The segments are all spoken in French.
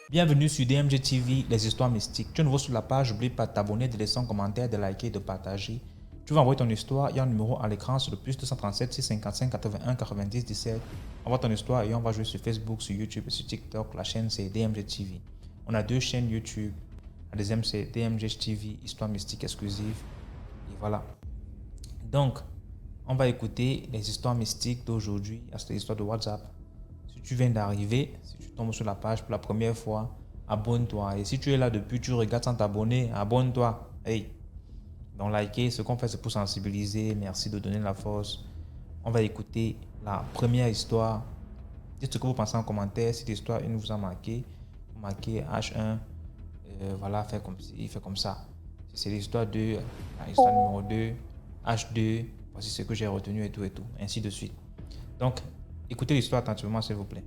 Bienvenue sur DMG TV, les histoires mystiques. Tu es nouveau sur la page, n'oublie pas de t'abonner, de laisser un commentaire, de liker et de partager. Tu vas envoyer ton histoire, il y a un numéro à l'écran sur le plus 237 655 81 90 17. Envoie ton histoire et on va jouer sur Facebook, sur YouTube et sur TikTok. La chaîne c'est DMG TV. On a deux chaînes YouTube. La deuxième c'est DMG TV, histoire mystique exclusive. Et voilà. Donc, on va écouter les histoires mystiques d'aujourd'hui, c'est l'histoire de WhatsApp. Si tu viens d'arriver, si tu tombes sur la page pour la première fois, abonne-toi. Et si tu es là depuis, tu regardes sans t'abonner, abonne-toi. Hey! Donc, liker, ce qu'on fait, c'est pour sensibiliser. Merci de donner la force. On va écouter la première histoire. Dites ce que vous pensez en commentaire. Si l'histoire une vous a marqué, vous marquez H1. Voilà, il fait comme ça. Si c'est l'histoire 2, l'histoire numéro 2, H2. Voici ce que j'ai retenu et tout, ainsi de suite. Donc, écoutez l'histoire attentivement, s'il vous plaît.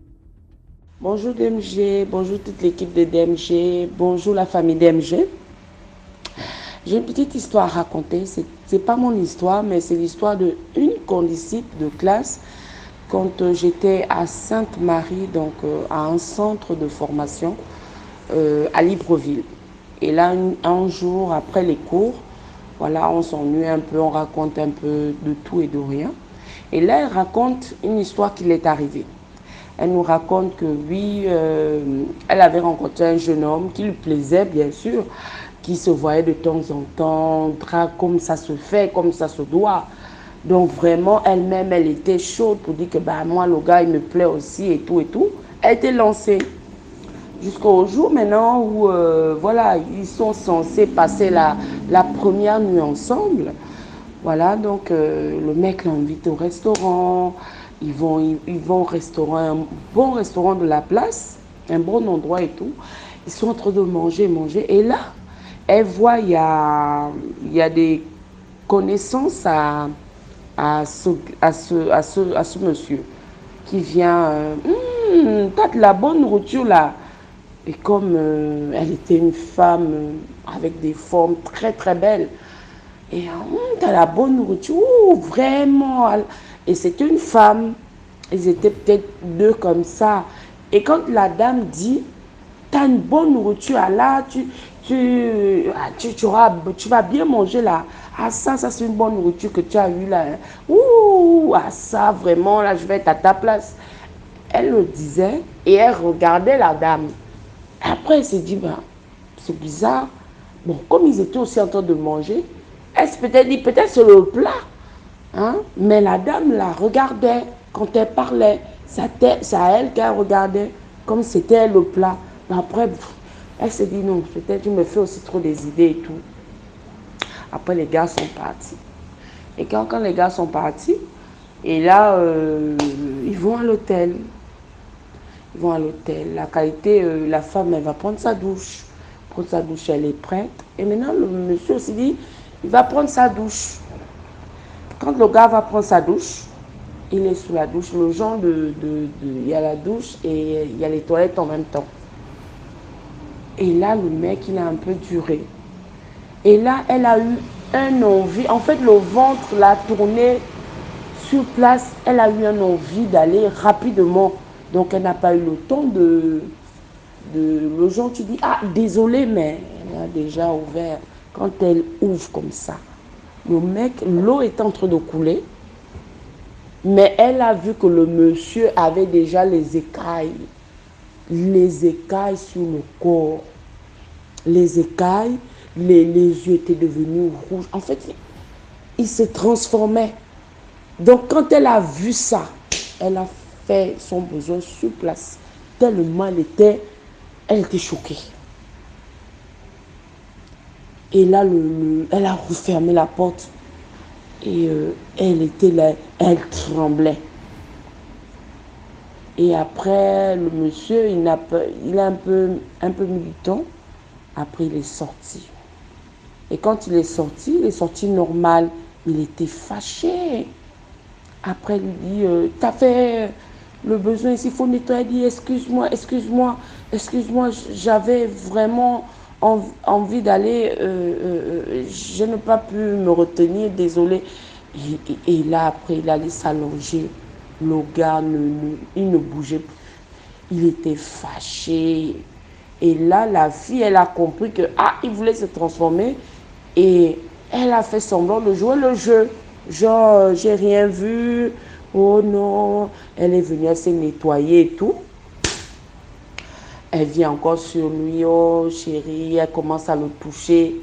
Bonjour DMG, bonjour toute l'équipe de DMG, bonjour la famille DMG. J'ai une petite histoire à raconter. C'est pas mon histoire, mais c'est l'histoire d'une condisciple de classe quand j'étais à Sainte-Marie, donc à un centre de formation à Libreville. Et là, un jour après les cours, voilà, on s'ennuie un peu, on raconte un peu de tout et de rien. Et là, elle raconte une histoire qui lui est arrivée. Elle nous raconte que oui, elle avait rencontré un jeune homme qui lui plaisait, bien sûr, qui se voyait de temps en temps, comme ça se fait, comme ça se doit. Donc vraiment, elle-même, elle était chaude pour dire que bah, moi, le gars, il me plaît aussi et tout et tout. Elle était lancée. Jusqu'au jour maintenant où voilà, ils sont censés passer la première nuit ensemble. Voilà, donc le mec l'invite au restaurant. Ils vont au restaurant, un bon restaurant de la place, un bon endroit et tout. Ils sont en train de manger. Et là, elle voit, il y a des connaissances à ce monsieur qui vient. T'as de la bonne nourriture là. Et comme elle était une femme avec des formes très très belles, et t'as la bonne nourriture, vraiment. Et c'était une femme, ils étaient peut-être deux comme ça. Et quand la dame dit, t'as une bonne nourriture, là, tu vas bien manger là. Ah ça c'est une bonne nourriture que tu as eue là. Ah ça vraiment, là, je vais être à ta place. Elle le disait et elle regardait la dame. Après, elle s'est dit, bah, c'est bizarre. Bon, comme ils étaient aussi en train de manger, elle s'est peut-être dit, peut-être c'est le plat. Hein? Mais la dame la regardait quand elle parlait. C'est à elle qu'elle regardait, comme c'était le plat. Mais après, elle s'est dit, non, peut-être je me fais aussi trop des idées et tout. Après, les gars sont partis. Et quand les gars sont partis, et là, ils vont à l'hôtel. Ils vont à l'hôtel. La qualité, la femme, elle va prendre sa douche. Prendre sa douche, elle est prête. Et maintenant, le monsieur aussi dit, il va prendre sa douche. Quand le gars va prendre sa douche, il est sous la douche. Le genre il y a la douche et il y a les toilettes en même temps. Et là, le mec, il a un peu duré. Et là, elle a eu un envie. En fait, le ventre l'a tourné sur place. Elle a eu un envie d'aller rapidement. Donc, elle n'a pas eu le temps le genre, tu dis, ah, désolé, mais elle a déjà ouvert. Quand elle ouvre comme ça, le mec, l'eau est en train de couler. Mais elle a vu que le monsieur avait déjà les écailles sur le corps. Les écailles, les yeux étaient devenus rouges. En fait, il se transformait. Donc, quand elle a vu ça, elle a fait son besoin sur place. Tellement elle était choquée. Et là, elle a refermé la porte. Et elle était là, elle tremblait. Et après, le monsieur, il a un peu mis du temps. Après, il est sorti. Et quand il est sorti normal. Il était fâché. Après, il lui dit, t'as fait le besoin ici, il faut nettoyer. Il dit, excuse-moi, j'avais vraiment envie d'aller, je n'ai pas pu me retenir, désolé. Et là, après, il allait s'allonger. Le gars, il ne bougeait plus. Il était fâché. Et là, la fille, elle a compris que, il voulait se transformer. Et elle a fait semblant de jouer le jeu. Genre, j'ai rien vu. Oh non. Elle est venue, elle s'est nettoyée et tout. Elle vient encore sur lui. Oh chérie, elle commence à le toucher.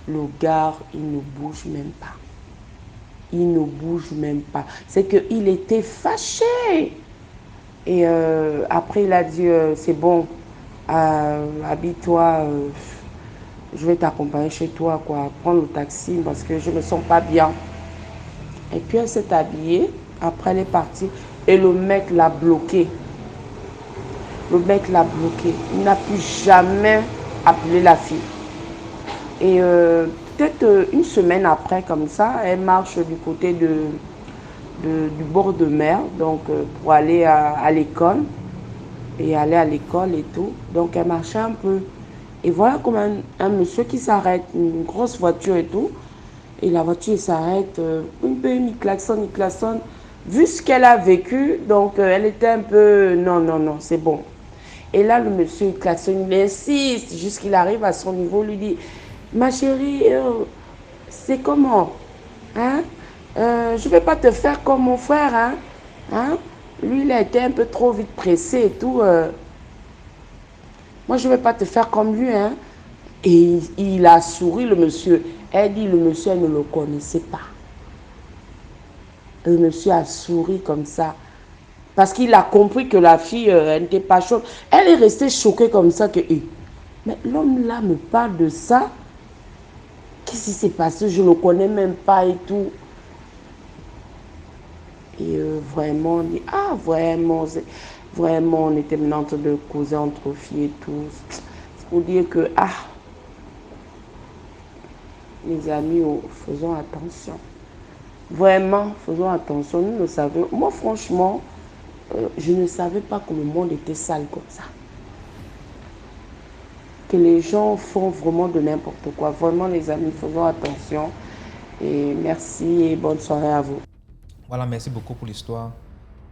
Le gars, il ne bouge même pas. Il ne bouge même pas. C'est qu'il était fâché. Et après, il a dit, c'est bon, habille-toi, je vais t'accompagner chez toi, quoi. Prends le taxi parce que je ne me sens pas bien. Et puis, elle s'est habillée. Après, elle est partie. Et le mec l'a bloqué. Le mec l'a bloqué. Il n'a plus jamais appelé la fille. Et peut-être une semaine après, comme ça, elle marche du côté du bord de mer, donc pour aller à l'école. Et aller à l'école et tout. Donc elle marchait un peu. Et voilà comme un monsieur qui s'arrête, une grosse voiture et tout. Et la voiture s'arrête, il klaxonne. Vu ce qu'elle a vécu, donc elle était un peu, non, c'est bon. Et là, le monsieur, il klaxonne, il insiste, jusqu'il arrive à son niveau, lui dit, ma chérie, c'est comment, hein? Je ne vais pas te faire comme mon frère, hein? Lui, il a été un peu trop vite pressé et tout. Moi, je ne vais pas te faire comme lui, hein. Et il a souri, le monsieur. Elle dit, le monsieur, elle ne le connaissait pas. Le monsieur a souri comme ça. Parce qu'il a compris que la fille, elle n'était pas chaude. Elle est restée choquée comme ça que, mais l'homme là me parle de ça. Qu'est-ce qui s'est passé? Je ne le connais même pas et tout. Et vraiment, on dit, vraiment, on était maintenant en train de causer entre filles et tout. C'est pour dire que, les amis, faisons attention. Vraiment, faisons attention. Nous ne savions. Moi, franchement, je ne savais pas que le monde était sale comme ça. Que les gens font vraiment de n'importe quoi. Vraiment, les amis, faisons attention. Et merci et bonne soirée à vous. Voilà, merci beaucoup pour l'histoire.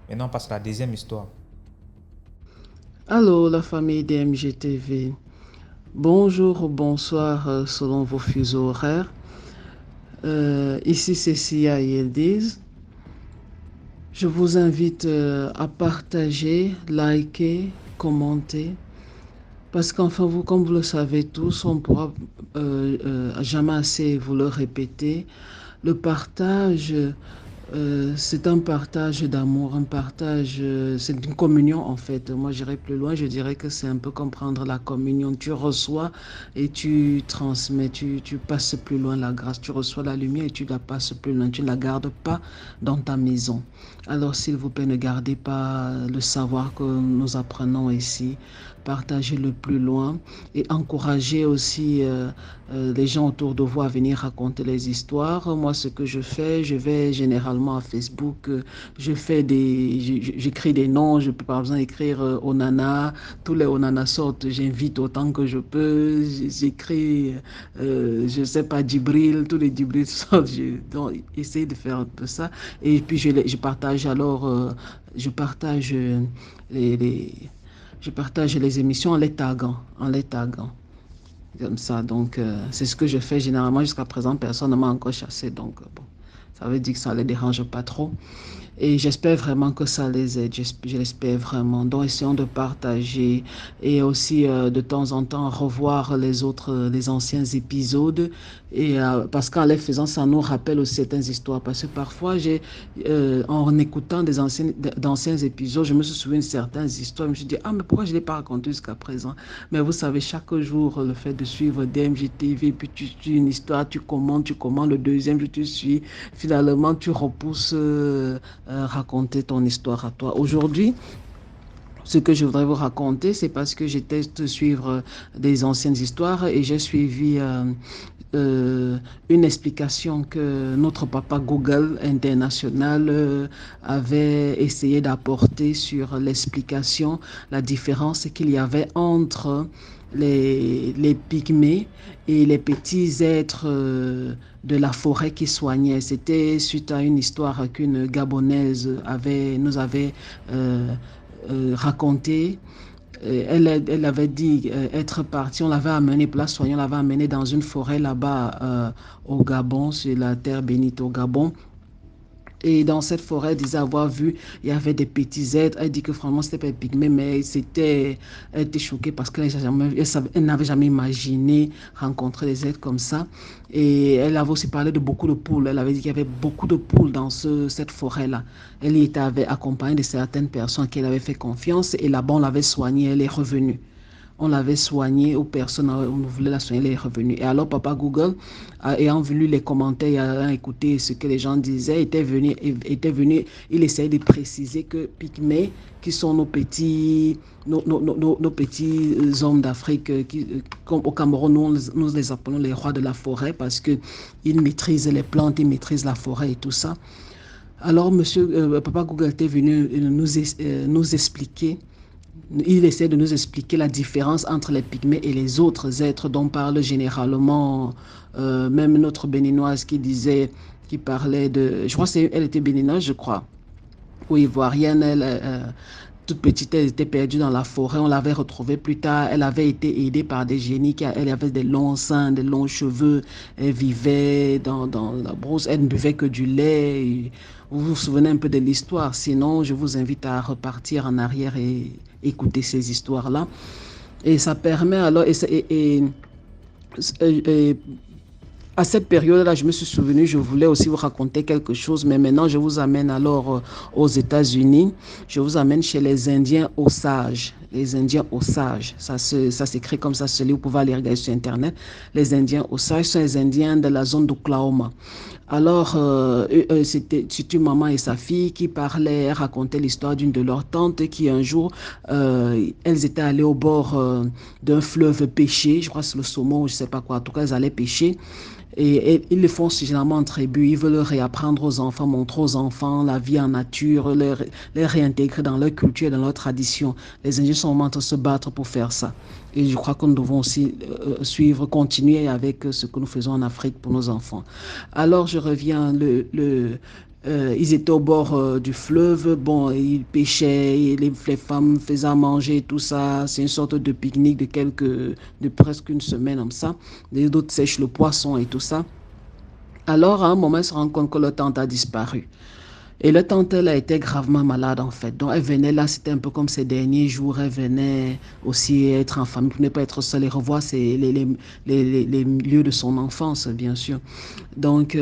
Maintenant, on passe à la deuxième histoire. Allô, la famille DMGTV. Bonjour ou bonsoir selon vos fuseaux horaires. Ici c'est Sia Yildiz. Je vous invite à partager, liker, commenter. Parce qu'enfin, vous, comme vous le savez tous, on ne pourra jamais assez vous le répéter. Le partage, c'est un partage d'amour, un partage, c'est une communion en fait. Moi, j'irai plus loin, je dirais que c'est un peu comme prendre la communion. Tu reçois et tu transmets, tu passes plus loin la grâce. Tu reçois la lumière et tu la passes plus loin. Tu ne la gardes pas dans ta maison. Alors, s'il vous plaît, ne gardez pas le savoir que nous apprenons ici. Partagez-le plus loin et encouragez aussi les gens autour de vous à venir raconter les histoires. Moi, ce que je fais, je vais généralement à Facebook, j'écris des noms, je peux par exemple écrire Onana, tous les Onana sortent, j'invite autant que je peux, j'écris, je sais pas, Djibril, tous les Djibril sortent, donc essaye de faire un peu ça. Et puis je partage alors, je partage je partage les émissions en les taguant, comme ça. Donc, c'est ce que je fais généralement. Jusqu'à présent, personne ne m'a encore chassé. Donc, bon, ça veut dire que ça ne les dérange pas trop. Et j'espère vraiment que ça les aide. Je l'espère vraiment. Donc, essayons de partager et aussi de temps en temps revoir les anciens épisodes. Et parce qu'en les faisant, ça nous rappelle aussi certaines histoires. Parce que parfois, en écoutant d'anciens épisodes, je me suis souvenu de certaines histoires. Je me suis dit, mais pourquoi je ne l'ai pas raconté jusqu'à présent? Mais vous savez, chaque jour, le fait de suivre DMGTV, puis tu suis une histoire, tu commentes le deuxième, je te suis. Finalement, tu repousses raconter ton histoire à toi. Aujourd'hui, ce que je voudrais vous raconter, c'est parce que j'ai testé de suivre des anciennes histoires et j'ai suivi une explication que notre papa Google international avait essayé d'apporter sur l'explication, la différence qu'il y avait entre les pygmées et les petits êtres de la forêt qui soignaient. C'était suite à une histoire qu'une Gabonaise nous avait racontée. Elle avait dit être partie, on l'avait amenée, pour la soigner, on l'avait amenée dans une forêt là-bas au Gabon, sur la terre bénite au Gabon. Et dans cette forêt, elle disait avoir vu, il y avait des petits êtres. Elle dit que franchement, c'était pas des pygmées, mais elle était choquée parce elle n'avait jamais imaginé rencontrer des êtres comme ça. Et elle avait aussi parlé de beaucoup de poules. Elle avait dit qu'il y avait beaucoup de poules dans cette forêt-là. Elle y était accompagnée de certaines personnes à qui elle avait fait confiance. Et là-bas, on l'avait soignée, elle est revenue. On l'avait soignée aux personnes, on voulait la soigner, elle est revenue. Et alors, papa Google, ayant vu les commentaires, ayant écouté ce que les gens disaient, était venu, il essayait de préciser que Pygmées, qui sont nos petits hommes d'Afrique, comme au Cameroun, nous les appelons les rois de la forêt parce qu'ils maîtrisent les plantes, ils maîtrisent la forêt et tout ça. Alors, papa Google était venu nous expliquer. Il essaie de nous expliquer la différence entre les pygmées et les autres êtres dont parle généralement même notre béninoise qui parlait de... Je crois qu'elle était béninoise, je crois. Ou ivoirienne, toute petite, elle était perdue dans la forêt. On l'avait retrouvée plus tard. Elle avait été aidée par des génies. Elle avait des longs seins, des longs cheveux. Elle vivait dans la brousse. Elle ne buvait que du lait. Et vous vous souvenez un peu de l'histoire. Sinon, je vous invite à repartir en arrière et écouter ces histoires-là. Et ça permet alors... à cette période-là, je me suis souvenu, je voulais aussi vous raconter quelque chose, mais maintenant, je vous amène alors aux États-Unis. Je vous amène chez les Indiens Osages. Les Indiens Osages, ça s'écrit comme ça, vous pouvez aller regarder sur Internet. Les Indiens Osages sont les Indiens de la zone d'Oklahoma. Alors, c'était une maman et sa fille qui parlaient, racontaient l'histoire d'une de leurs tantes qui un jour, elles étaient allées au bord d'un fleuve pêcher, je crois que c'est le saumon, je ne sais pas quoi, en tout cas, elles allaient pêcher. Et ils le font généralement en tribu. Ils veulent réapprendre aux enfants, montrer aux enfants la vie en nature, les réintégrer dans leur culture et dans leur tradition. Les Indiens sont en train de se battre pour faire ça. Et je crois que nous devons aussi continuer avec ce que nous faisons en Afrique pour nos enfants. Alors, je reviens, ils étaient au bord du fleuve, bon, ils pêchaient, les femmes faisaient à manger, tout ça. C'est une sorte de pique-nique de presque une semaine comme ça. D'autres sèchent le poisson et tout ça. Alors, à un moment, ils se rendent compte que leur tante a disparu. Et leur tante, elle a été gravement malade, en fait. Donc, elle venait là, c'était un peu comme ces derniers jours. Elle venait aussi être en famille, pour ne pas être seule et revoir les lieux de son enfance, bien sûr. Donc,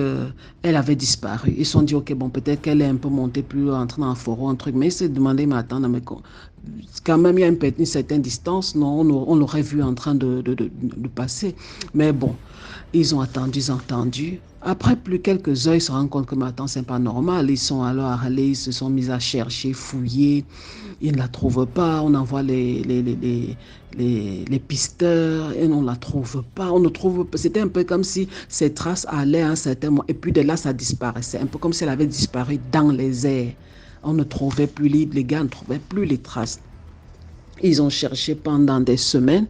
elle avait disparu. Ils se sont dit, OK, bon, peut-être qu'elle est un peu montée plus loin, entrée dans un forum, un truc. Mais ils se demandaient, mais attends, mais quand même, il y a une certaine distance. Non, on l'aurait vu en train de passer. Mais bon, ils ont attendu. Après plus quelques heures, ils se rendent compte que maintenant, c'est pas normal. Ils sont alors allés, ils se sont mis à chercher, fouiller. Ils ne la trouvent pas. On envoie les pisteurs et on ne la trouve pas. On ne trouve pas. C'était un peu comme si ces traces allaient à un certain moment. Et puis de là, ça disparaissait. Un peu comme si elle avait disparu dans les airs. On ne trouvait plus les gars ne trouvaient plus les traces. Ils ont cherché pendant des semaines.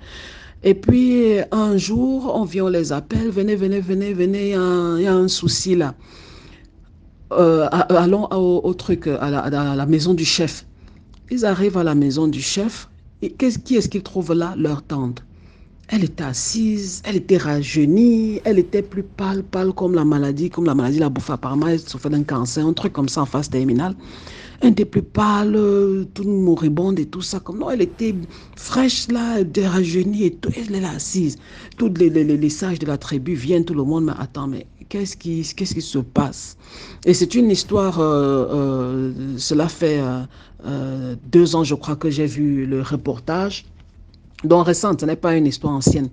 Et puis, un jour, on les appelle, venez, il y a un souci là. Allons au truc, à la maison du chef. Ils arrivent à la maison du chef, et qui est-ce qu'ils trouvent là? Leur tante. Elle était assise, elle était rajeunie, elle était plus pâle comme la maladie l'a bouffée apparemment, elle souffrait d'un cancer, un truc comme ça en phase terminale. Elle était plus pâle, toute moribonde et tout ça. Comme non, elle était fraîche là, rajeunie et tout. Elle est là assise. Tous les sages de la tribu viennent, tout le monde. Mais attends, mais qu'est-ce qui se passe? Et c'est une histoire, cela fait 2 ans, je crois, que j'ai vu le reportage. Donc récente, ce n'est pas une histoire ancienne.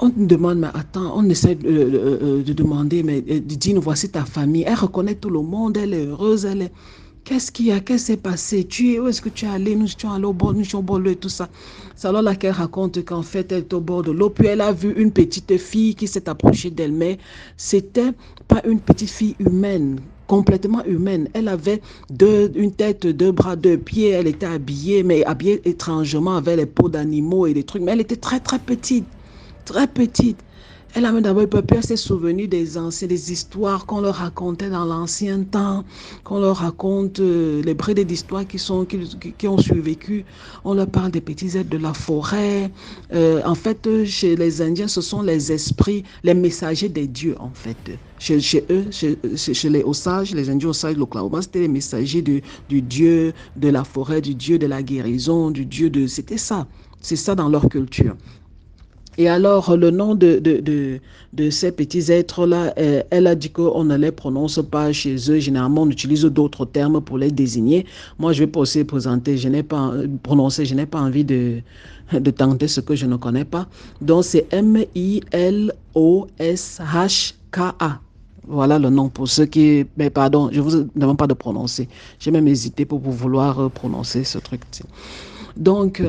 On me demande, mais attends, on essaie de demander, mais dis-nous, voici ta famille. Elle reconnaît tout le monde, elle est heureuse, Qu'est-ce qu'il y a? Qu'est-ce qui s'est passé? Où est-ce que tu es allé? Nous sommes allés au bord, nous sommes au bord de l'eau et tout ça. C'est alors là qu'elle raconte qu'en fait, elle est au bord de l'eau. Puis elle a vu une petite fille qui s'est approchée d'elle. Mais c'était pas une petite fille humaine, complètement humaine. Elle avait une tête, deux bras, deux pieds. Elle était habillée, mais habillée étrangement avec les peaux d'animaux et des trucs. Mais elle était très, très petite. Très petite. Elle a même d'abord eu peur, puis elle s'est souvenue des histoires qu'on leur racontait dans l'ancien temps, qu'on leur raconte, les brèves d'histoires qui ont survécu. On leur parle des petits êtres de la forêt. En fait, chez les Indiens, ce sont les esprits, les messagers des dieux, en fait. Chez eux, chez les Osages, les Indiens Osages de l'Oklahoma, c'était les messagers du dieu de la forêt, du dieu de la guérison, du dieu de... C'était ça. C'est ça dans leur culture. Et alors, le nom de ces petits êtres-là, elle a dit qu'on ne les prononce pas chez eux. Généralement, on utilise d'autres termes pour les désigner. Moi, je vais pas aussi présenter, je n'ai pas envie de tenter ce que je ne connais pas. Donc, c'est Miloshka. Voilà le nom pour ceux qui... Mais pardon, je ne vous demande pas de prononcer. J'ai même hésité pour vouloir prononcer ce truc. Donc...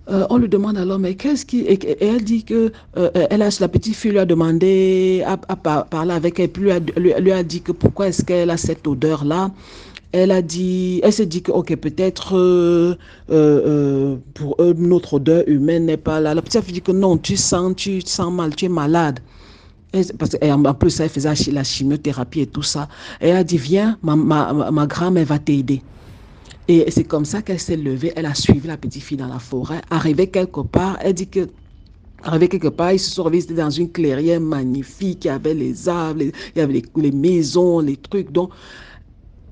on lui demande alors, mais qu'est-ce qui... Et elle dit que la petite fille lui a demandé à parler avec elle, puis lui a dit que pourquoi est-ce qu'elle a cette odeur-là. Elle s'est dit que, ok, peut-être pour eux, notre odeur humaine n'est pas là. La petite fille dit que non, tu sens mal, tu es malade. Parce qu'en plus, elle faisait la chimiothérapie et tout ça. Et elle a dit, viens, ma grand-mère va t'aider. Et c'est comme ça qu'elle s'est levée, elle a suivi la petite fille dans la forêt. Arrivée quelque part, elle dit que ils se sont retrouvés dans une clairière magnifique, il y avait les arbres, il y avait les maisons, les trucs. Donc,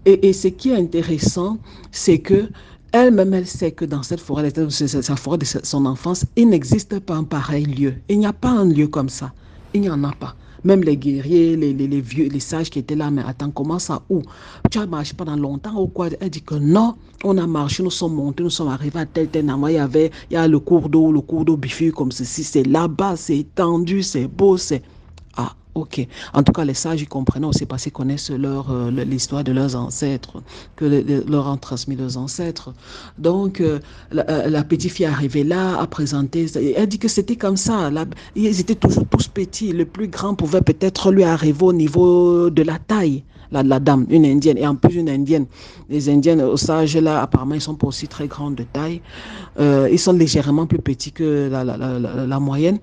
et ce qui est intéressant, c'est que elle-même, elle sait que dans cette forêt, sa forêt de son enfance, il n'existe pas un pareil lieu. Il n'y a pas un lieu comme ça. Il n'y en a pas. Même les guerriers, les vieux, les sages qui étaient là, mais attends, comment ça, où? Tu as marché pendant longtemps ou quoi? Elle dit que non, on a marché, nous sommes montés, nous sommes arrivés à tel endroit, il y a le cours d'eau bifurque comme ceci, c'est là-bas, c'est étendu, c'est beau, c'est... Ah, ok. En tout cas, les sages, ils comprenaient aussi parce qu'ils connaissent l'histoire de leurs ancêtres, leur ont transmis leurs ancêtres. Donc, la petite fille est arrivée là, a présenté, elle dit que c'était comme ça. Ils étaient toujours tous petits. Le plus grand pouvait peut-être lui arriver au niveau de la taille. La dame, une indienne, et en plus une indienne. Les indiennes aux sages, là, apparemment, ils sont pas aussi très grands de taille. Ils sont légèrement plus petits que la moyenne.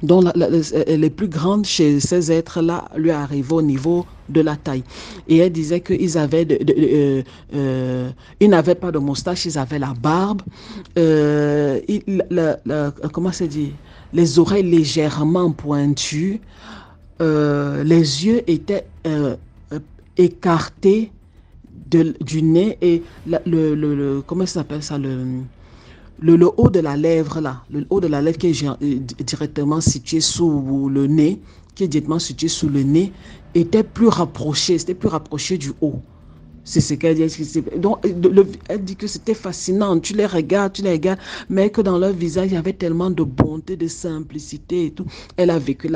Donc, les plus grandes chez ces êtres-là lui arrivaient au niveau de la taille. Et elle disait qu'ils avaient ils n'avaient pas de moustache, ils avaient la barbe. Comment ça dit? Les oreilles légèrement pointues. Les yeux étaient écartés du nez et comment ça s'appelle ça? Le haut de la lèvre, là, le haut de la lèvre qui est directement situé sous le nez, était plus rapproché, c'était plus rapproché du haut. C'est ce qu'elle dit. Donc, elle dit que c'était fascinant. Tu les regardes, mais que dans leur visage, il y avait tellement de bonté, de simplicité et tout. Elle a vécu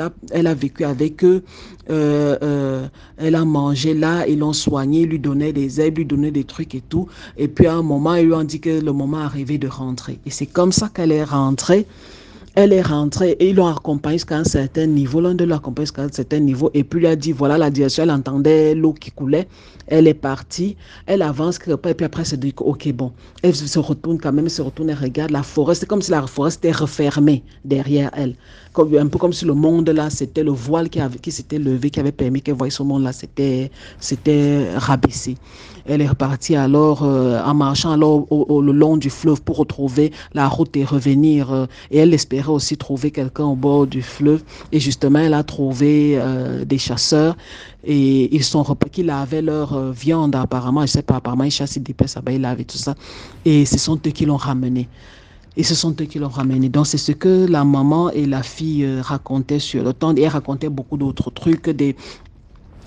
avec eux. Elle a mangé là, ils l'ont soignée, ils lui donnaient des herbes, ils lui donnaient des trucs et tout. Et puis, à un moment, ils lui ont dit que le moment arrivait de rentrer. Et c'est comme ça qu'elle est rentrée. Elle est rentrée et ils l'ont accompagnée jusqu'à un certain niveau. L'un d'eux l'a accompagnée jusqu'à un certain niveau. Et puis, il a dit, voilà la direction. Elle entendait l'eau qui coulait. Elle est partie. Elle avance quelque part. Et puis après, elle se dit, ok, bon. Elle se retourne quand même. Elle se retourne et regarde la forêt. C'est comme si la forêt s'était refermée derrière elle. Un peu comme si le monde là, c'était le voile qui s'était levé, qui avait permis qu'elle voie ce monde là, s'était rabaissé. Elle est repartie alors en marchant alors le long du fleuve pour retrouver la route et revenir. Et elle espérait aussi trouver quelqu'un au bord du fleuve. Et justement, elle a trouvé des chasseurs et ils sont repartis, qui lavaient leur viande apparemment. Je sais pas, apparemment ils chassent des pêches, ils lavaient tout ça. Et ce sont eux qui l'ont ramené. Donc, c'est ce que la maman et la fille racontaient sur le temps. Et elle racontait beaucoup d'autres trucs. Et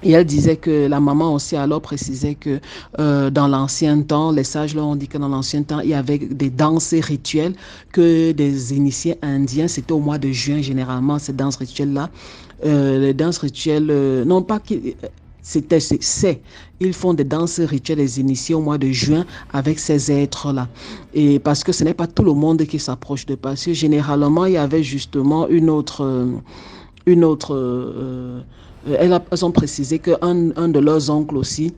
elle disait que la maman aussi alors précisait que dans l'ancien temps, les sages leur ont dit que dans l'ancien temps, il y avait des danses rituelles que des initiés indiens, c'était au mois de juin généralement, ces danses rituelles-là. Les danses rituelles, non pas Ils font des danses rituelles des initiés au mois de juin avec ces êtres-là. Et parce que ce n'est pas tout le monde qui s'approche de parce que généralement, il y avait justement elles ont précisé qu'un de leurs oncles aussi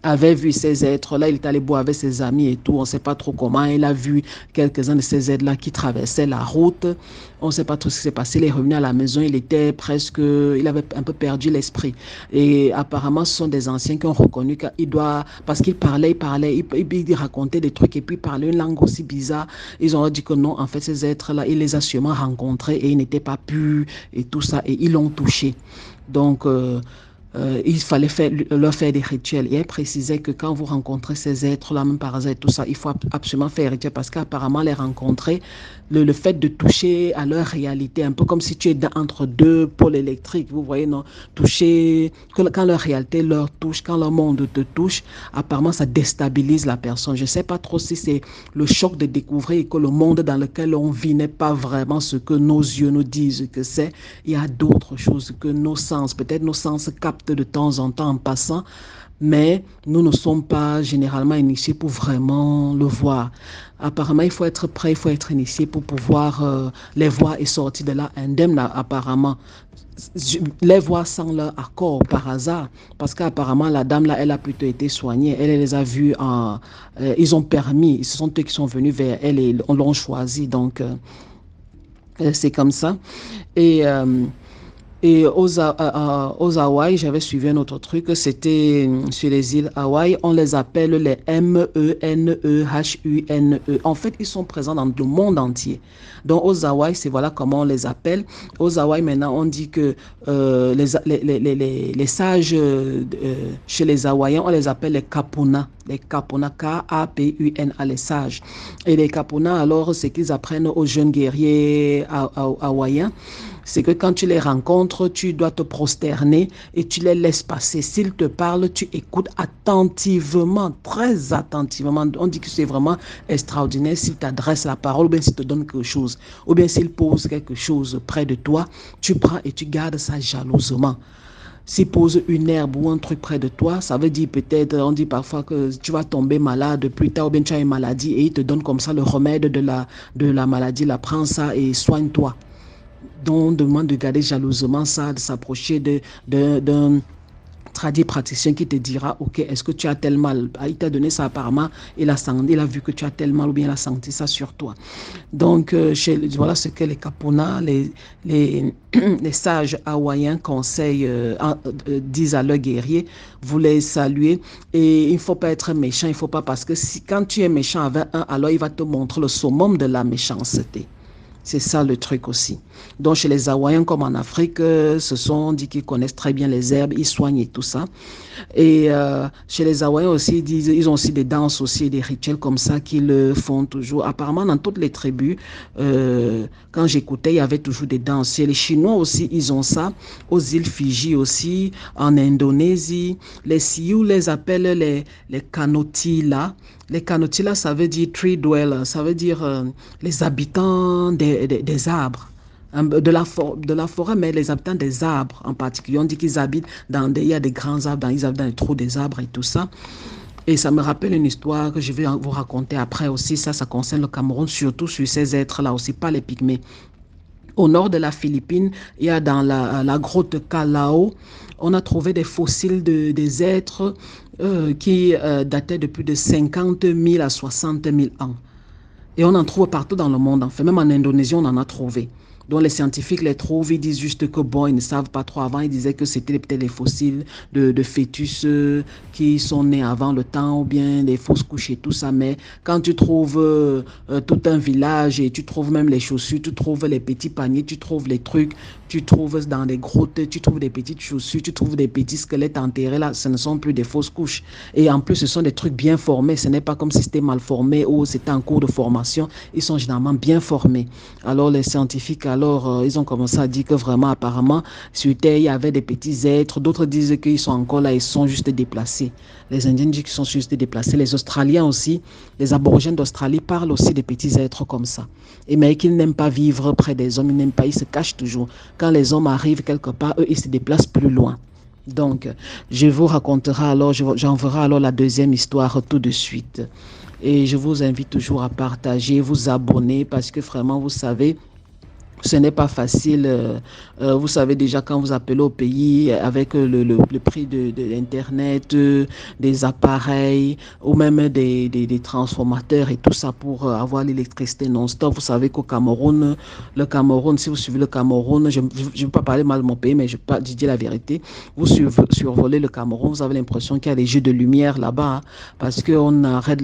avait vu ces êtres-là, il est allé boire avec ses amis et tout, on ne sait pas trop comment, il a vu quelques-uns de ces êtres-là qui traversaient la route, on ne sait pas trop ce qui s'est passé, il est revenu à la maison, il avait un peu perdu l'esprit. Et apparemment, ce sont des anciens qui ont reconnu parce qu'il parlait, il racontait des trucs et puis il parlait une langue aussi bizarre. Ils ont dit que non, en fait, ces êtres-là, il les a sûrement rencontrés et ils n'étaient pas purs et tout ça, et ils l'ont touché. Donc, il fallait leur faire des rituels. Et elle précisait que quand vous rencontrez ces êtres-là, même par hasard et tout ça, il faut absolument faire des rituels parce qu'apparemment, les rencontrer, le fait de toucher à leur réalité, un peu comme si tu es entre deux pôles électriques, vous voyez, non? Toucher, quand leur réalité leur touche, quand leur monde te touche, apparemment, ça déstabilise la personne. Je ne sais pas trop si c'est le choc de découvrir que le monde dans lequel on vit n'est pas vraiment ce que nos yeux nous disent que c'est. Il y a d'autres choses que nos sens, peut-être nos sens captent de temps en temps en passant, mais nous ne sommes pas généralement initiés pour vraiment le voir. Apparemment, il faut être prêt, il faut être initié pour pouvoir les voir et sortir de là indemne, apparemment. Les voir sans leur accord par hasard, parce qu'apparemment la dame là, elle a plutôt été soignée, elle les a vus, ils ont permis, ce sont eux qui sont venus vers elle et on l'ont choisi, donc c'est comme ça. Et aux Hawaï, j'avais suivi un autre truc, c'était sur les îles Hawaï, on les appelle les MENEHUNE. En fait, ils sont présents dans le monde entier. Donc aux Hawaï, c'est voilà comment on les appelle. Aux Hawaï, maintenant, on dit que les sages chez les Hawaïens, on les appelle les Kapuna. Les Kapuna, K-A-P-U-N-A, les sages. Et les Kapuna, alors, c'est qu'ils apprennent aux jeunes guerriers hawaïens. C'est que quand tu les rencontres, tu dois te prosterner et tu les laisses passer. S'ils te parlent, tu écoutes attentivement, très attentivement. On dit que c'est vraiment extraordinaire s'ils t'adressent la parole ou bien s'ils te donnent quelque chose. Ou bien s'ils posent quelque chose près de toi, tu prends et tu gardes ça jalousement. S'il pose une herbe ou un truc près de toi, ça veut dire peut-être, on dit parfois que tu vas tomber malade plus tard ou bien tu as une maladie et il te donne comme ça le remède de la maladie. Là, prends ça et soigne-toi. Donc, on demande de garder jalousement ça, de s'approcher d'un tradit praticien qui te dira, ok, est-ce que tu as tel mal? Il t'a donné ça apparemment, il a vu que tu as tel mal ou bien il a senti ça sur toi. Donc, voilà ce que les Kapuna, les sages hawaïens conseillent, disent à leurs guerriers, vous les saluez et il ne faut pas être méchant, il ne faut pas parce que quand tu es méchant avec un, alors il va te montrer le summum de la méchanceté. C'est ça le truc aussi. Donc chez les Hawaïens comme en Afrique, on dit qu'ils connaissent très bien les herbes, ils soignent et tout ça. Et chez les Hawaïens aussi, ils ont aussi des danses aussi, des rituels comme ça qu'ils font toujours. Apparemment dans toutes les tribus, quand j'écoutais, il y avait toujours des danses. Chez les Chinois aussi, ils ont ça. Aux îles Fidji aussi, en Indonésie. Les Sioux les appellent les Kanotila. Les Kanotila, ça veut dire tree dwellers, ça veut dire les habitants des arbres. De la forêt, mais les habitants des arbres en particulier. On dit qu'ils habitent il y a des grands arbres, ils habitent dans les trous des arbres et tout ça. Et ça me rappelle une histoire que je vais vous raconter après aussi. Ça concerne le Cameroun, surtout sur ces êtres-là aussi, pas les pygmées. Au nord de la Philippine, il y a dans la grotte Calao, on a trouvé des fossiles des êtres qui dataient de plus de 50 000 à 60 000 ans. Et on en trouve partout dans le monde. En fait, même en Indonésie, on en a trouvé. Donc les scientifiques les trouvent, ils disent juste que bon, ils ne savent pas trop. Avant, ils disaient que c'était peut-être les fossiles de fœtus qui sont nés avant le temps ou bien des fausses couches et tout ça. Mais quand tu trouves tout un village et tu trouves même les chaussures, tu trouves les petits paniers, tu trouves les trucs, tu trouves dans des grottes, tu trouves des petites chaussures, tu trouves des petits squelettes enterrés là, ce ne sont plus des fausses couches. Et en plus, ce sont des trucs bien formés. Ce n'est pas comme si c'était mal formé ou c'était en cours de formation. Ils sont généralement bien formés. Alors les scientifiques, ils ont commencé à dire que vraiment, apparemment, sur Terre, il y avait des petits êtres. D'autres disent qu'ils sont encore là, ils sont juste déplacés. Les Indiens disent qu'ils sont juste déplacés. Les Australiens aussi, les aborigènes d'Australie parlent aussi des petits êtres comme ça. Mais qu'ils n'aiment pas vivre près des hommes, ils n'aiment pas, ils se cachent toujours. Quand les hommes arrivent quelque part, eux, ils se déplacent plus loin. Donc, je vous raconterai alors, j'enverrai alors la deuxième histoire tout de suite. Et je vous invite toujours à partager, vous abonner, parce que vraiment, vous savez, ce n'est pas facile. Vous savez déjà quand vous appelez au pays avec le prix de l'Internet, des appareils ou même des transformateurs et tout ça pour avoir l'électricité non-stop. Vous savez qu'au Cameroun, si vous suivez le Cameroun, je ne veux pas parler mal de mon pays, mais je dis la vérité. Vous survolez le Cameroun, vous avez l'impression qu'il y a des jeux de lumière là-bas, hein, parce qu'on arrête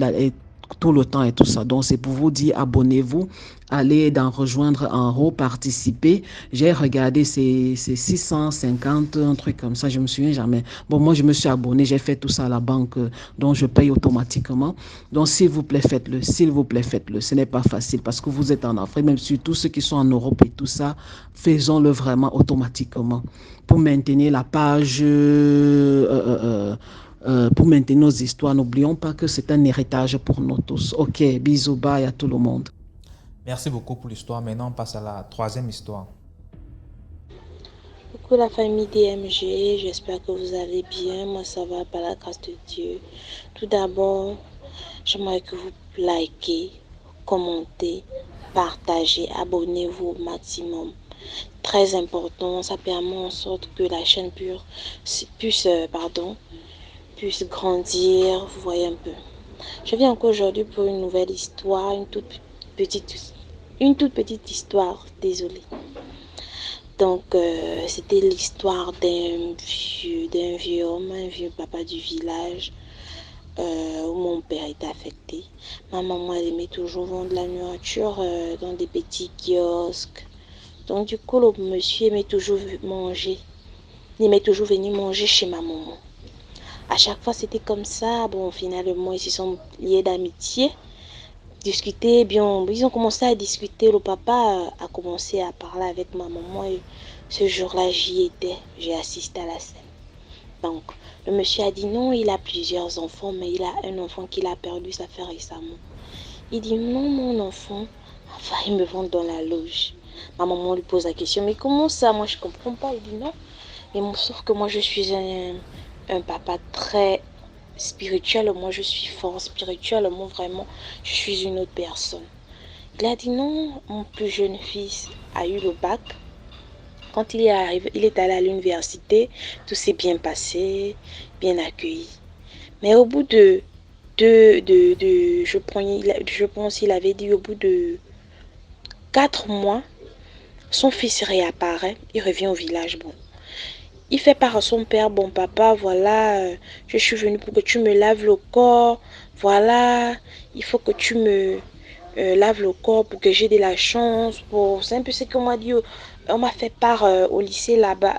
tout le temps et tout ça. Donc, c'est pour vous dire, abonnez-vous, allez dans rejoindre en haut, participer. J'ai regardé, c'est 650, un truc comme ça, je me souviens jamais. Bon, moi, je me suis abonné, j'ai fait tout ça à la banque, donc je paye automatiquement. Donc, s'il vous plaît, faites-le. S'il vous plaît, faites-le. Ce n'est pas facile parce que vous êtes en Afrique, même surtout ceux qui sont en Europe et tout ça, faisons-le vraiment automatiquement pour maintenir la page. Pour maintenir nos histoires, n'oublions pas que c'est un héritage pour nous tous. Ok, bisous, bye à tout le monde. Merci beaucoup pour l'histoire. Maintenant, on passe à la troisième histoire. Coucou la famille DMG, j'espère que vous allez bien. Moi, ça va par la grâce de Dieu. Tout d'abord, j'aimerais que vous likez, commentez, partagez, abonnez-vous au maximum. Très important, ça permet en sorte que la chaîne puisse grandir. Vous voyez un peu. Je viens encore aujourd'hui pour une nouvelle histoire, une toute petite histoire, désolée. Donc, c'était l'histoire d'un vieux homme, un vieux papa du village où mon père était affecté. Ma maman, elle aimait toujours vendre la nourriture dans des petits kiosques. Donc, du coup, le monsieur aimait toujours manger. Il aimait toujours venir manger chez ma maman. À chaque fois, c'était comme ça. Bon, finalement, ils se sont liés d'amitié. Discuter, bien, ils ont commencé à discuter. Le papa a commencé à parler avec ma maman et ce jour-là, j'y étais. J'ai assisté à la scène. Donc, le monsieur a dit non, il a plusieurs enfants, mais il a un enfant qu'il a perdu, ça fait récemment. Il dit non, mon enfant, enfin, il me vend dans la loge. Ma maman lui pose la question, mais comment ça? Moi, je ne comprends pas. Il dit non. Mais sauf que moi, je suis un papa très spirituel. Moi, je suis fort spirituellement, vraiment. Je suis une autre personne. Il a dit non, mon plus jeune fils a eu le bac. Quand il est arrivé, il est allé à l'université. Tout s'est bien passé, bien accueilli. Mais au bout je pense il avait dit au bout de 4 mois, son fils réapparaît, il revient au village. Bon, il fait part à son père, bon papa, voilà, je suis venu pour que tu me laves le corps, voilà, il faut que tu me laves le corps pour que j'ai de la chance. C'est un peu ce qu'on m'a dit, on m'a fait part au lycée là-bas,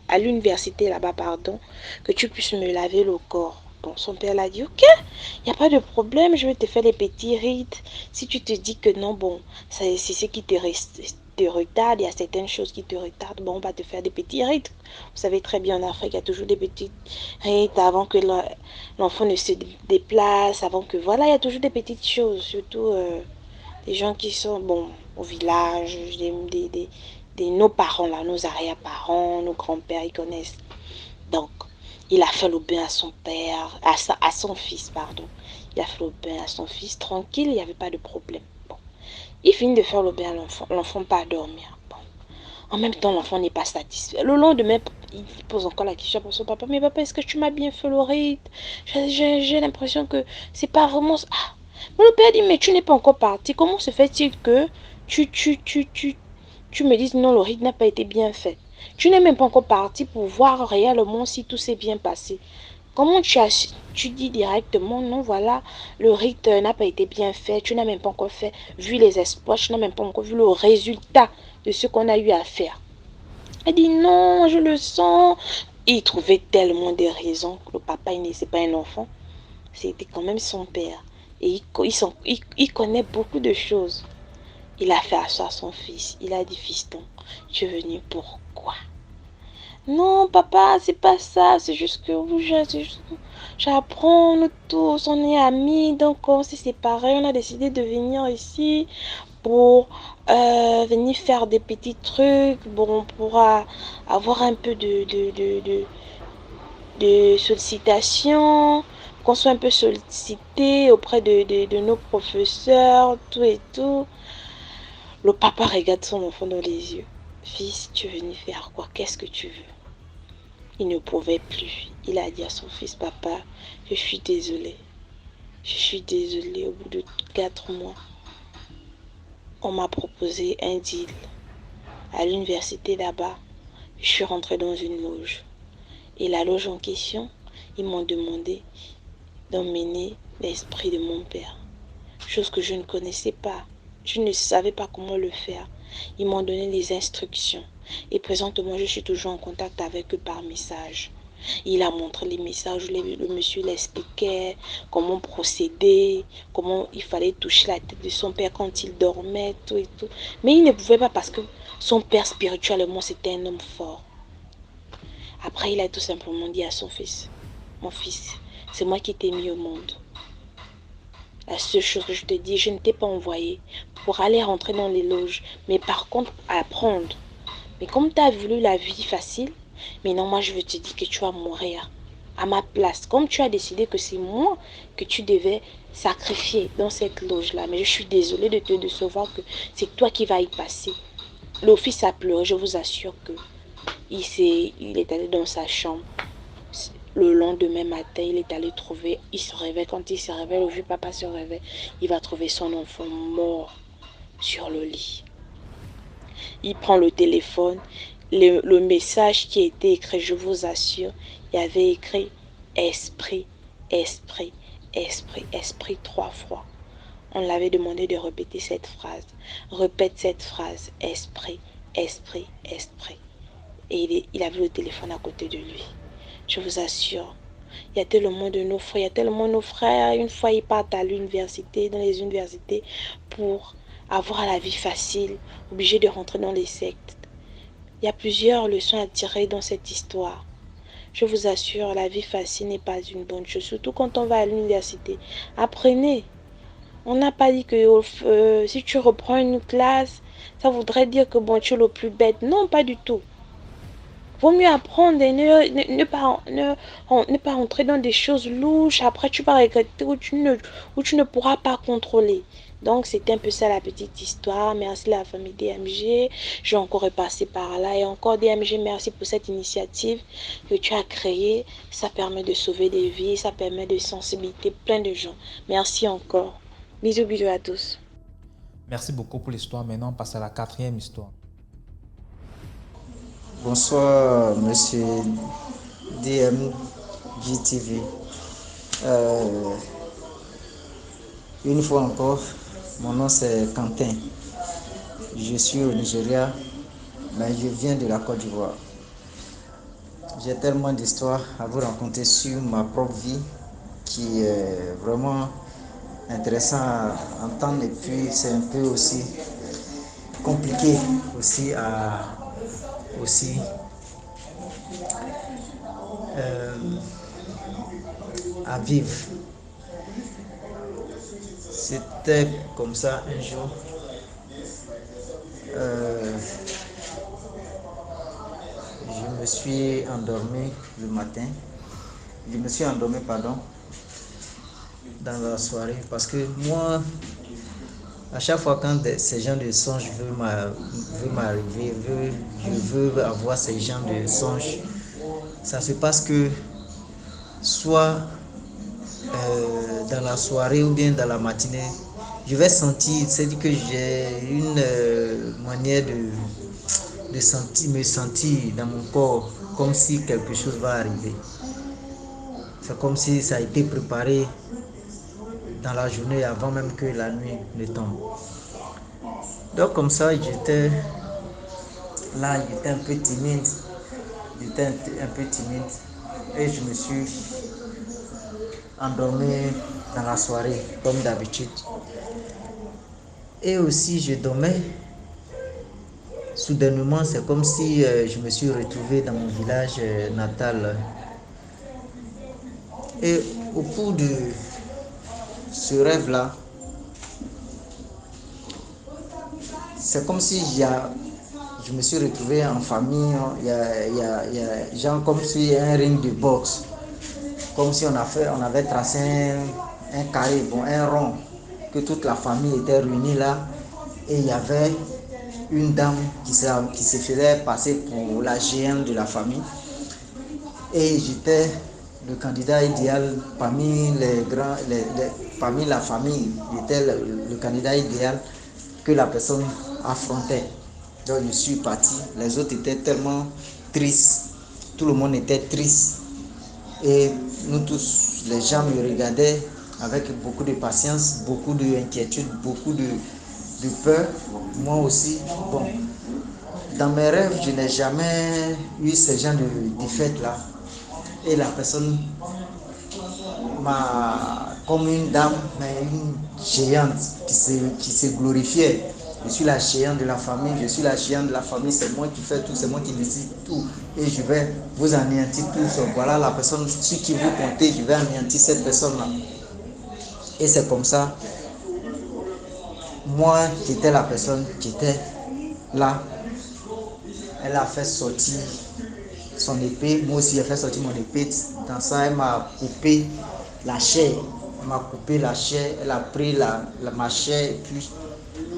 à l'université là-bas, pardon, que tu puisses me laver le corps. Bon, son père l'a dit, ok, il n'y a pas de problème, je vais te faire des petits rites. Si tu te dis que non, bon, c'est ce qui te retarde, il y a certaines choses qui te retardent, bon, on va te faire des petits rites. Vous savez très bien, en Afrique, il y a toujours des petits rites avant que l'enfant ne se déplace, avant que, voilà, il y a toujours des petites choses, surtout des gens qui sont, bon, au village, nos parents, là, nos arrière-parents, nos grands-pères, ils connaissent. Donc, il a fait le bain à son père, à son fils, pardon. Il a fait le bain à son fils, tranquille, il n'y avait pas de problème. Bon. Il finit de faire le bain à l'enfant. L'enfant part dormir. Bon. En même temps, l'enfant n'est pas satisfait. Le lendemain, il pose encore la question pour son papa. Mais papa, est-ce que tu m'as bien fait le rite? J'ai l'impression que c'est pas vraiment... Ah. Mais le père dit, mais tu n'es pas encore parti. Comment se fait-il que tu me dises non, le rite n'a pas été bien fait? Tu n'es même pas encore parti pour voir réellement si tout s'est bien passé. Comment tu dis directement, non, voilà, le rite n'a pas été bien fait, tu n'as même pas encore fait, vu les espoirs, tu n'as même pas encore vu le résultat de ce qu'on a eu à faire. Elle dit, non, je le sens. Et il trouvait tellement de raisons. Le papa, c'est pas un enfant, c'était quand même son père. Et il connaît beaucoup de choses. Il a fait asseoir son fils. Il a dit, fiston, tu es venu pourquoi? Non, papa, c'est pas ça. C'est juste que j'apprends, nous tous, on est amis. Donc, on s'est séparés. On a décidé de venir ici pour venir faire des petits trucs. Bon, pour avoir un peu de sollicitation, qu'on soit un peu sollicité auprès de nos professeurs, tout et tout. Le papa regarde son enfant dans les yeux. Fils, tu es venu faire quoi? Qu'est-ce que tu veux? Il ne pouvait plus. Il a dit à son fils, papa, je suis désolé. Je suis désolé, au bout de 4 mois, on m'a proposé un deal à l'université là-bas. Je suis rentrée dans une loge. Et la loge en question, ils m'ont demandé d'emmener l'esprit de mon père. Chose que je ne connaissais pas. Je ne savais pas comment le faire. Ils m'ont donné les instructions. Et présentement, je suis toujours en contact avec eux par message. Il a montré les messages, le monsieur l'expliquait, comment procéder, comment il fallait toucher la tête de son père quand il dormait, tout et tout. Mais il ne pouvait pas parce que son père spirituellement, c'était un homme fort. Après, il a tout simplement dit à son fils, mon fils, c'est moi qui t'ai mis au monde. La seule chose que je te dis, je ne t'ai pas envoyé pour aller rentrer dans les loges, mais par contre apprendre. Mais comme tu as voulu la vie facile, maintenant moi je veux te dire que tu vas mourir à ma place. Comme tu as décidé que c'est moi que tu devais sacrifier dans cette loge-là, mais je suis désolée de te décevoir que c'est toi qui vas y passer. Le fils a pleuré, je vous assure que il est allé dans sa chambre. Le lendemain matin, il est allé trouver, il se réveille. Quand il se réveille, le vieux papa se réveille, il va trouver son enfant mort sur le lit. Il prend le téléphone, le message qui était écrit, je vous assure, il y avait écrit esprit, esprit, esprit, esprit 3 fois. On l'avait demandé de répéter cette phrase. Répète cette phrase, esprit, esprit, esprit. Et il avait le téléphone à côté de lui. Je vous assure, il y a tellement de nos frères, une fois ils partent à l'université, dans les universités, pour avoir la vie facile, obligés de rentrer dans les sectes. Il y a plusieurs leçons à tirer dans cette histoire. Je vous assure, la vie facile n'est pas une bonne chose, surtout quand on va à l'université. Apprenez. On n'a pas dit que si tu reprends une classe, ça voudrait dire que bon, tu es le plus bête. Non, pas du tout. Vaut mieux apprendre et ne pas entrer dans des choses louches. Après, tu vas regretter ou tu ne pourras pas contrôler. Donc, c'était un peu ça la petite histoire. Merci la famille DMG. J'ai encore repassé par là. Et encore DMG, merci pour cette initiative que tu as créée. Ça permet de sauver des vies. Ça permet de sensibiliser plein de gens. Merci encore. Bisous, bisous à tous. Merci beaucoup pour l'histoire. Maintenant, on passe à la 4e histoire. Bonsoir, monsieur DMGTV. Une fois encore, mon nom c'est Quentin. Je suis au Nigeria, mais je viens de la Côte d'Ivoire. J'ai tellement d'histoires à vous raconter sur ma propre vie qui est vraiment intéressant à entendre, et puis c'est un peu aussi compliqué aussi à vivre. C'était comme ça un jour. Je me suis endormi le matin. Je me suis endormi, dans la soirée, parce que moi, à chaque fois quand ces gens de songes veulent m'arriver, je veux avoir ces gens de songes, ça se passe que soit dans la soirée ou bien dans la matinée, je vais sentir, c'est-à-dire que j'ai une manière de me sentir dans mon corps comme si quelque chose va arriver. C'est comme si ça a été préparé dans la journée avant même que la nuit ne tombe. Donc comme ça, j'étais un peu timide. Et je me suis endormi dans la soirée comme d'habitude. Et aussi je dormais. Soudainement, c'est comme si je me suis retrouvé dans mon village natal. Et au cours de ce rêve-là, c'est comme si je me suis retrouvé en famille. Il y a genre comme si un ring de boxe. Comme si on avait tracé un carré, bon, un rond, que toute la famille était réunie là. Et il y avait une dame qui se faisait passer pour la géante de la famille. Et j'étais le candidat idéal parmi parmi la famille. J'étais le candidat idéal que la personne affrontait. Donc je suis parti. Les autres étaient tellement tristes. Tout le monde était triste. Et nous tous, les gens me regardaient avec beaucoup de patience, beaucoup d'inquiétude, beaucoup de peur. Moi aussi, bon, dans mes rêves, je n'ai jamais eu ce genre de défaite là. Et la personne m'a, comme une dame, mais une géante qui se glorifiait. Je suis la géante de la famille, c'est moi qui fais tout, c'est moi qui décide tout. Et je vais vous anéantir tous. Voilà la personne sur qui vous comptez, je vais anéantir cette personne-là. Et c'est comme ça, moi qui étais la personne qui était là, elle a fait sortir son épée, moi aussi j'ai fait sortir mon épée. Dans ça, elle m'a coupé la chair. Elle a pris ma chair et puis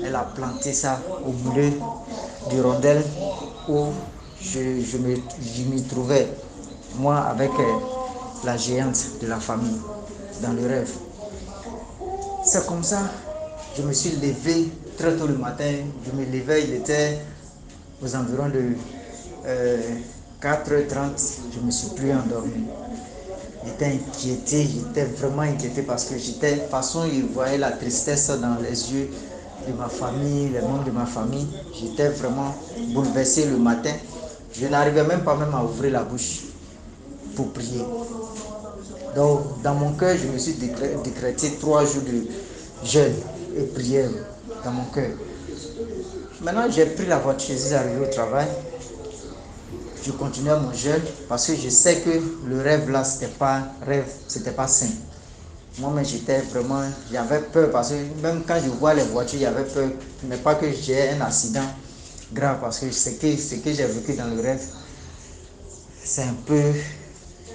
elle a planté ça au milieu du rondel où je m'y trouvais, moi avec la géante de la famille, dans le rêve. C'est comme ça, je me suis levé très tôt le matin. Je me levais, il était aux environs de 4h30, je ne me suis plus endormi. J'étais vraiment inquiété parce que de toute façon, je voyais la tristesse dans les yeux de ma famille, les membres de ma famille. J'étais vraiment bouleversé le matin. Je n'arrivais même pas à ouvrir la bouche pour prier. Donc, dans mon cœur, je me suis décrété 3 jours de jeûne et prière dans mon cœur. Maintenant, j'ai pris la voiture, je suis arrivé au travail. Je continuais mon jeûne parce que je sais que le rêve là, c'était pas sain. Moi-même, j'avais peur parce que même quand je vois les voitures, j'avais peur, mais pas que j'ai un accident grave parce que ce que j'ai vécu dans le rêve, c'est un peu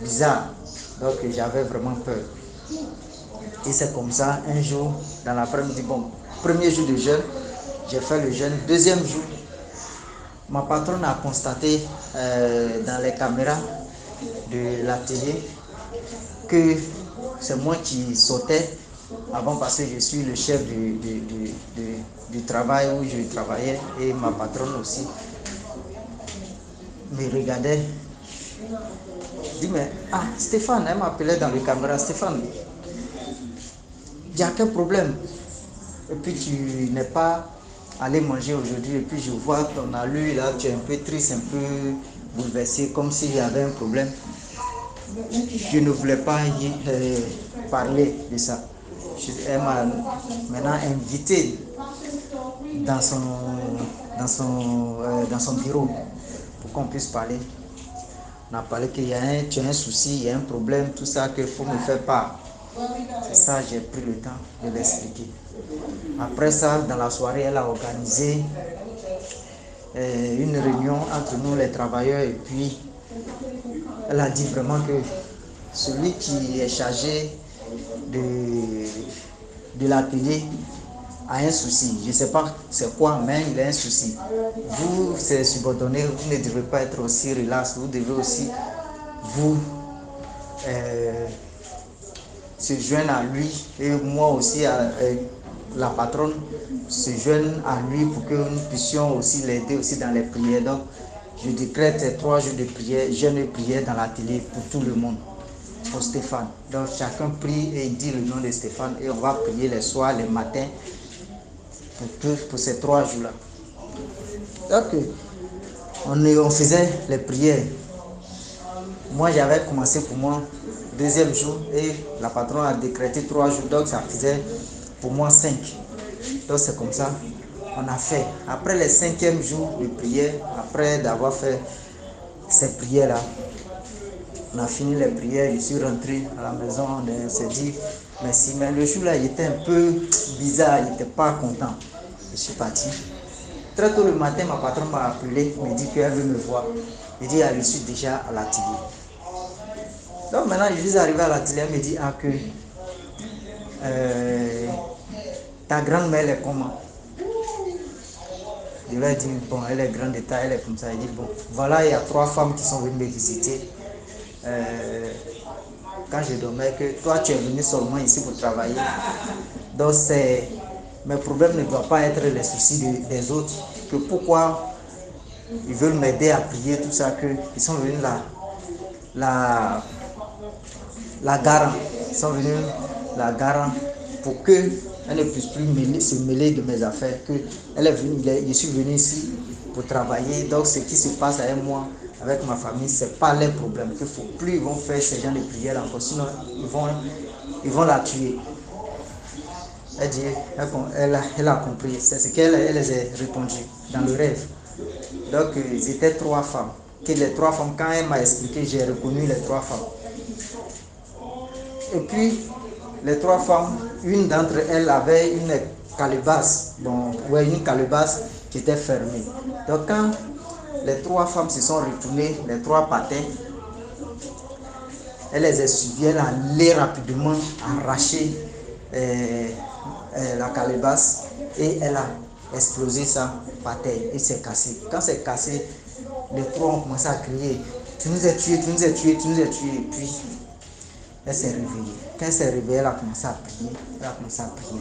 bizarre. Donc, j'avais vraiment peur. Et c'est comme ça, un jour, dans l'après-midi, bon, premier jour de jeûne, j'ai fait le jeûne. Deuxième jour, ma patronne a constaté dans les caméras de l'atelier que c'est moi qui sautais avant parce que je suis le chef du travail où je travaillais et ma patronne aussi me regardait. Je dis mais Stéphane, elle m'appelait dans les caméras, Stéphane, il y a quel problème? Et puis tu n'es pas allé manger aujourd'hui et puis je vois ton allure là, tu es un peu triste, un peu bouleversé, comme s'il y avait un problème. Je ne voulais pas parler de ça. Elle m'a maintenant invité dans son bureau pour qu'on puisse parler. On a parlé qu'il y a un souci, il y a un problème, tout ça, qu'il faut me faire part. C'est ça, j'ai pris le temps de l'expliquer. Après ça, dans la soirée, elle a organisé une réunion entre nous, les travailleurs, et puis elle a dit vraiment que celui qui est chargé de l'atelier a un souci. Je ne sais pas c'est quoi, mais il a un souci. Vous, c'est subordonné, vous ne devez pas être aussi relax, vous devez aussi vous se joindre à lui et moi aussi, la patronne, se joindre à lui pour que nous puissions aussi l'aider aussi dans les prières. Donc, je décrète 3 jours de prière, jeûne et prière dans l'atelier pour tout le monde, pour Stéphane. Donc, chacun prie et dit le nom de Stéphane et on va prier les soirs, les matins pour ces 3 jours-là. Donc, on faisait les prières. Moi, j'avais commencé pour moi deuxième jour et la patronne a décrété 3 jours, donc ça faisait pour moi 5. Donc c'est comme ça, on a fait. Après les 5e jours de prière, après d'avoir fait ces prières-là, on a fini les prières, je suis rentré à la maison, on s'est dit merci. Mais le jour-là, il était un peu bizarre, il n'était pas content. Je suis parti. Très tôt le matin, ma patronne m'a appelé, me dit qu'elle veut me voir. Je dis, je suis déjà à l'atelier. Donc maintenant, je suis arrivé à l'atelier, elle me dit, que ta grand-mère, elle est comment? Je lui ai dit, bon, elle est grande d'état, elle est comme ça. Il dit, bon, voilà, il y a 3 femmes qui sont venues me visiter. Quand je dormais, que toi, tu es venu seulement ici pour travailler. Donc, mes problèmes ne doivent pas être les soucis des autres. Que pourquoi ils veulent m'aider à prier, tout ça, qu'ils sont venus la garant. Ils sont venus la garant pour qu'elle ne puisse plus se mêler de mes affaires. Elle est venue, je suis venu ici pour travailler. Donc, ce qui se passe avec moi, avec ma famille, ce n'est pas les problèmes. Qu'il faut plus ils vont faire ces gens de prières encore, sinon ils vont la tuer. Elle dit, elle a compris. C'est ce qu'elle les a répondu dans le rêve. Donc, ils étaient 3 femmes. Que les 3 femmes, quand elle m'a expliqué, j'ai reconnu les 3 femmes. Et puis, les 3 femmes, une d'entre elles avait une calebasse, une calebasse qui était fermée. Donc, quand les 3 femmes se sont retournées, les 3 patins, elle les a suivies, elle a allé rapidement arracher la calebasse et elle a explosé ça par terre et c'est cassé. Quand c'est cassé, les 3 ont commencé à crier, tu nous as tués, tu nous as tués, tu nous as tués. Et puis, elle s'est réveillée. Quand elle s'est réveillée, elle a commencé à prier.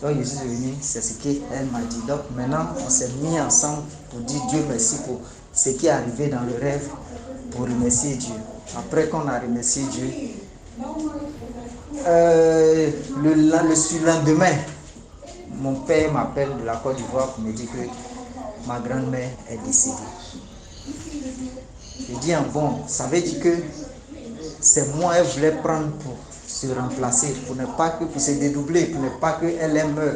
Donc, je suis venu, c'est ce qu'elle m'a dit. Donc, maintenant, on s'est mis ensemble pour dire Dieu merci pour ce qui est arrivé dans le rêve, pour remercier Dieu. Après qu'on a remercié Dieu, le surlendemain, mon père m'appelle de la Côte d'Ivoire pour me dire que ma grand-mère est décédée. Je dis, bon, ça veut dire que c'est moi qu'elle voulait prendre pour se remplacer, pour se dédoubler, pour ne pas qu'elle meure.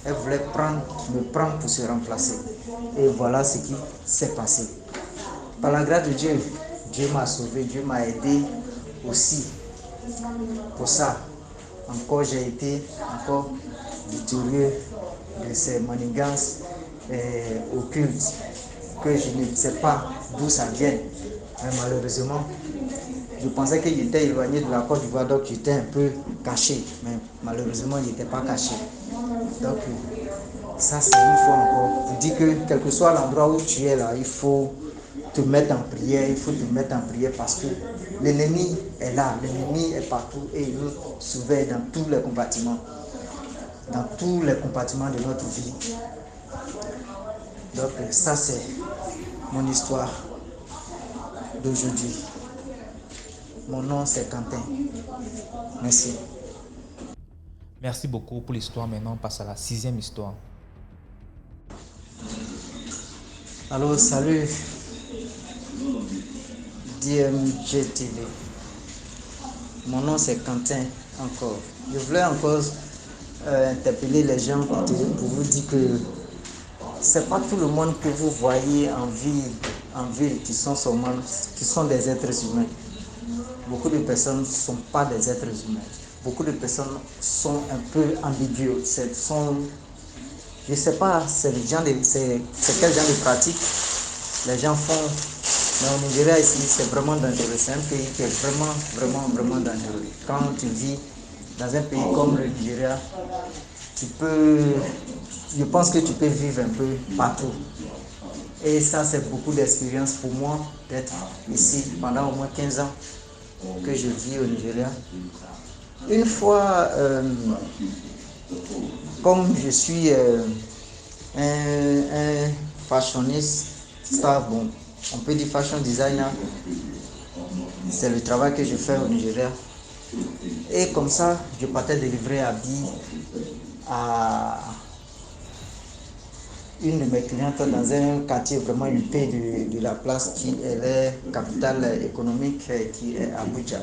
Elle voulait me prendre pour se remplacer. Et voilà ce qui s'est passé. Par la grâce de Dieu, Dieu m'a sauvé, Dieu m'a aidé aussi. Pour ça, encore j'ai été victorieux de ces manigances occultes que je ne sais pas d'où ça vient. Mais malheureusement, je pensais qu'il était éloigné de la Côte d'Ivoire, donc j'étais un peu caché. Mais malheureusement, il n'était pas caché. Donc, ça c'est une fois encore. Je dis que quel que soit l'endroit où tu es là, il faut te mettre en prière. Il faut te mettre en prière parce que l'ennemi est là. L'ennemi est partout et il nous surveille dans tous les compartiments. Dans tous les compartiments de notre vie. Donc, ça c'est mon histoire d'aujourd'hui. Mon nom c'est Quentin. Merci. Merci beaucoup pour l'histoire. Maintenant, on passe à la 6e histoire. Alors, salut DMG TV. Mon nom c'est Quentin encore. Je voulais encore interpeller les gens pour vous dire que c'est pas tout le monde que vous voyez en ville qui sont des êtres humains. Beaucoup de personnes ne sont pas des êtres humains. Beaucoup de personnes sont un peu ambiguës. Je ne sais pas c'est quel genre de pratique les gens font. Mais au Nigeria ici, c'est vraiment dangereux. C'est un pays qui est vraiment dangereux. Quand tu vis dans un pays comme le Nigeria, je pense que tu peux vivre un peu partout. Et ça, c'est beaucoup d'expérience pour moi d'être ici pendant au moins 15 ans que je vis au Nigeria. Une fois, comme je suis un fashioniste, bon, on peut dire fashion designer, c'est le travail que je fais au Nigeria. Et comme ça, je partais de livrer habits à une de mes clientes dans un quartier vraiment huppé de la place qui est la capitale économique qui est Abuja,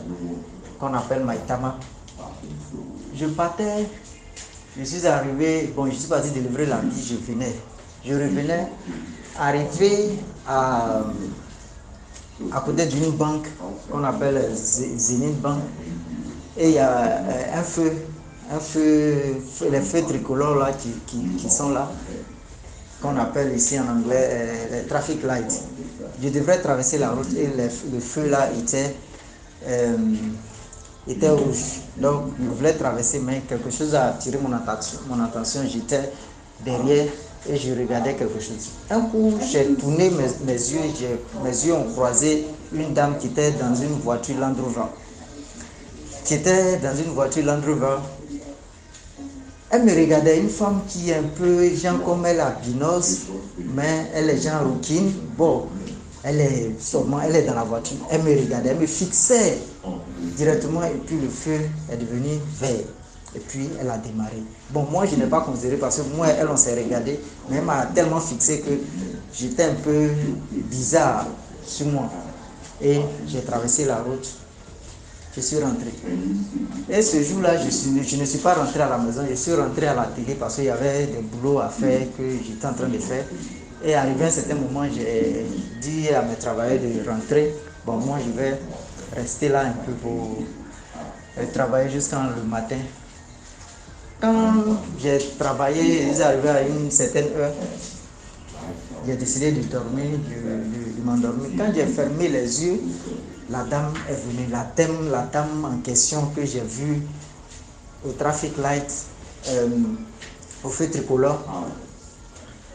qu'on appelle Maitama. Je partais, je suis arrivé, je suis parti délivrer l'habit, je revenais, arrivé à côté d'une banque qu'on appelle Zenith Bank, et il y a les feux tricolores là qui sont là. qu'on appelle ici en anglais les traffic lights. Je devrais traverser la route et le feu là était rouge. Donc je voulais traverser, mais quelque chose a attiré mon attention. J'étais derrière et je regardais quelque chose. Un coup, j'ai tourné mes yeux, mes yeux ont croisé une dame qui était dans une voiture Land Rover. Elle me regardait, une femme qui est un peu, genre comme elle albinose, mais elle est genre rouquine. Bon, elle est dans la voiture. Elle me regardait, elle me fixait directement et puis le feu est devenu vert. Et puis elle a démarré. Bon, moi je n'ai pas considéré parce que moi, elle, on s'est regardé, mais elle m'a tellement fixé que j'étais un peu bizarre sur moi. Et j'ai traversé la route. Je suis rentré. Et ce jour-là, je ne suis pas rentré à la maison, je suis rentré à la télé parce qu'il y avait des boulots à faire que j'étais en train de faire. Et arrivé à un certain moment, j'ai dit à mes travailleurs de rentrer. Bon, moi, je vais rester là un peu pour travailler jusqu'à le matin. Quand j'ai travaillé, ils arrivaient à une certaine heure, j'ai décidé de dormir, de m'endormir. Quand j'ai fermé les yeux, la dame est venue, la dame en question que j'ai vue au traffic light, au feu tricolore,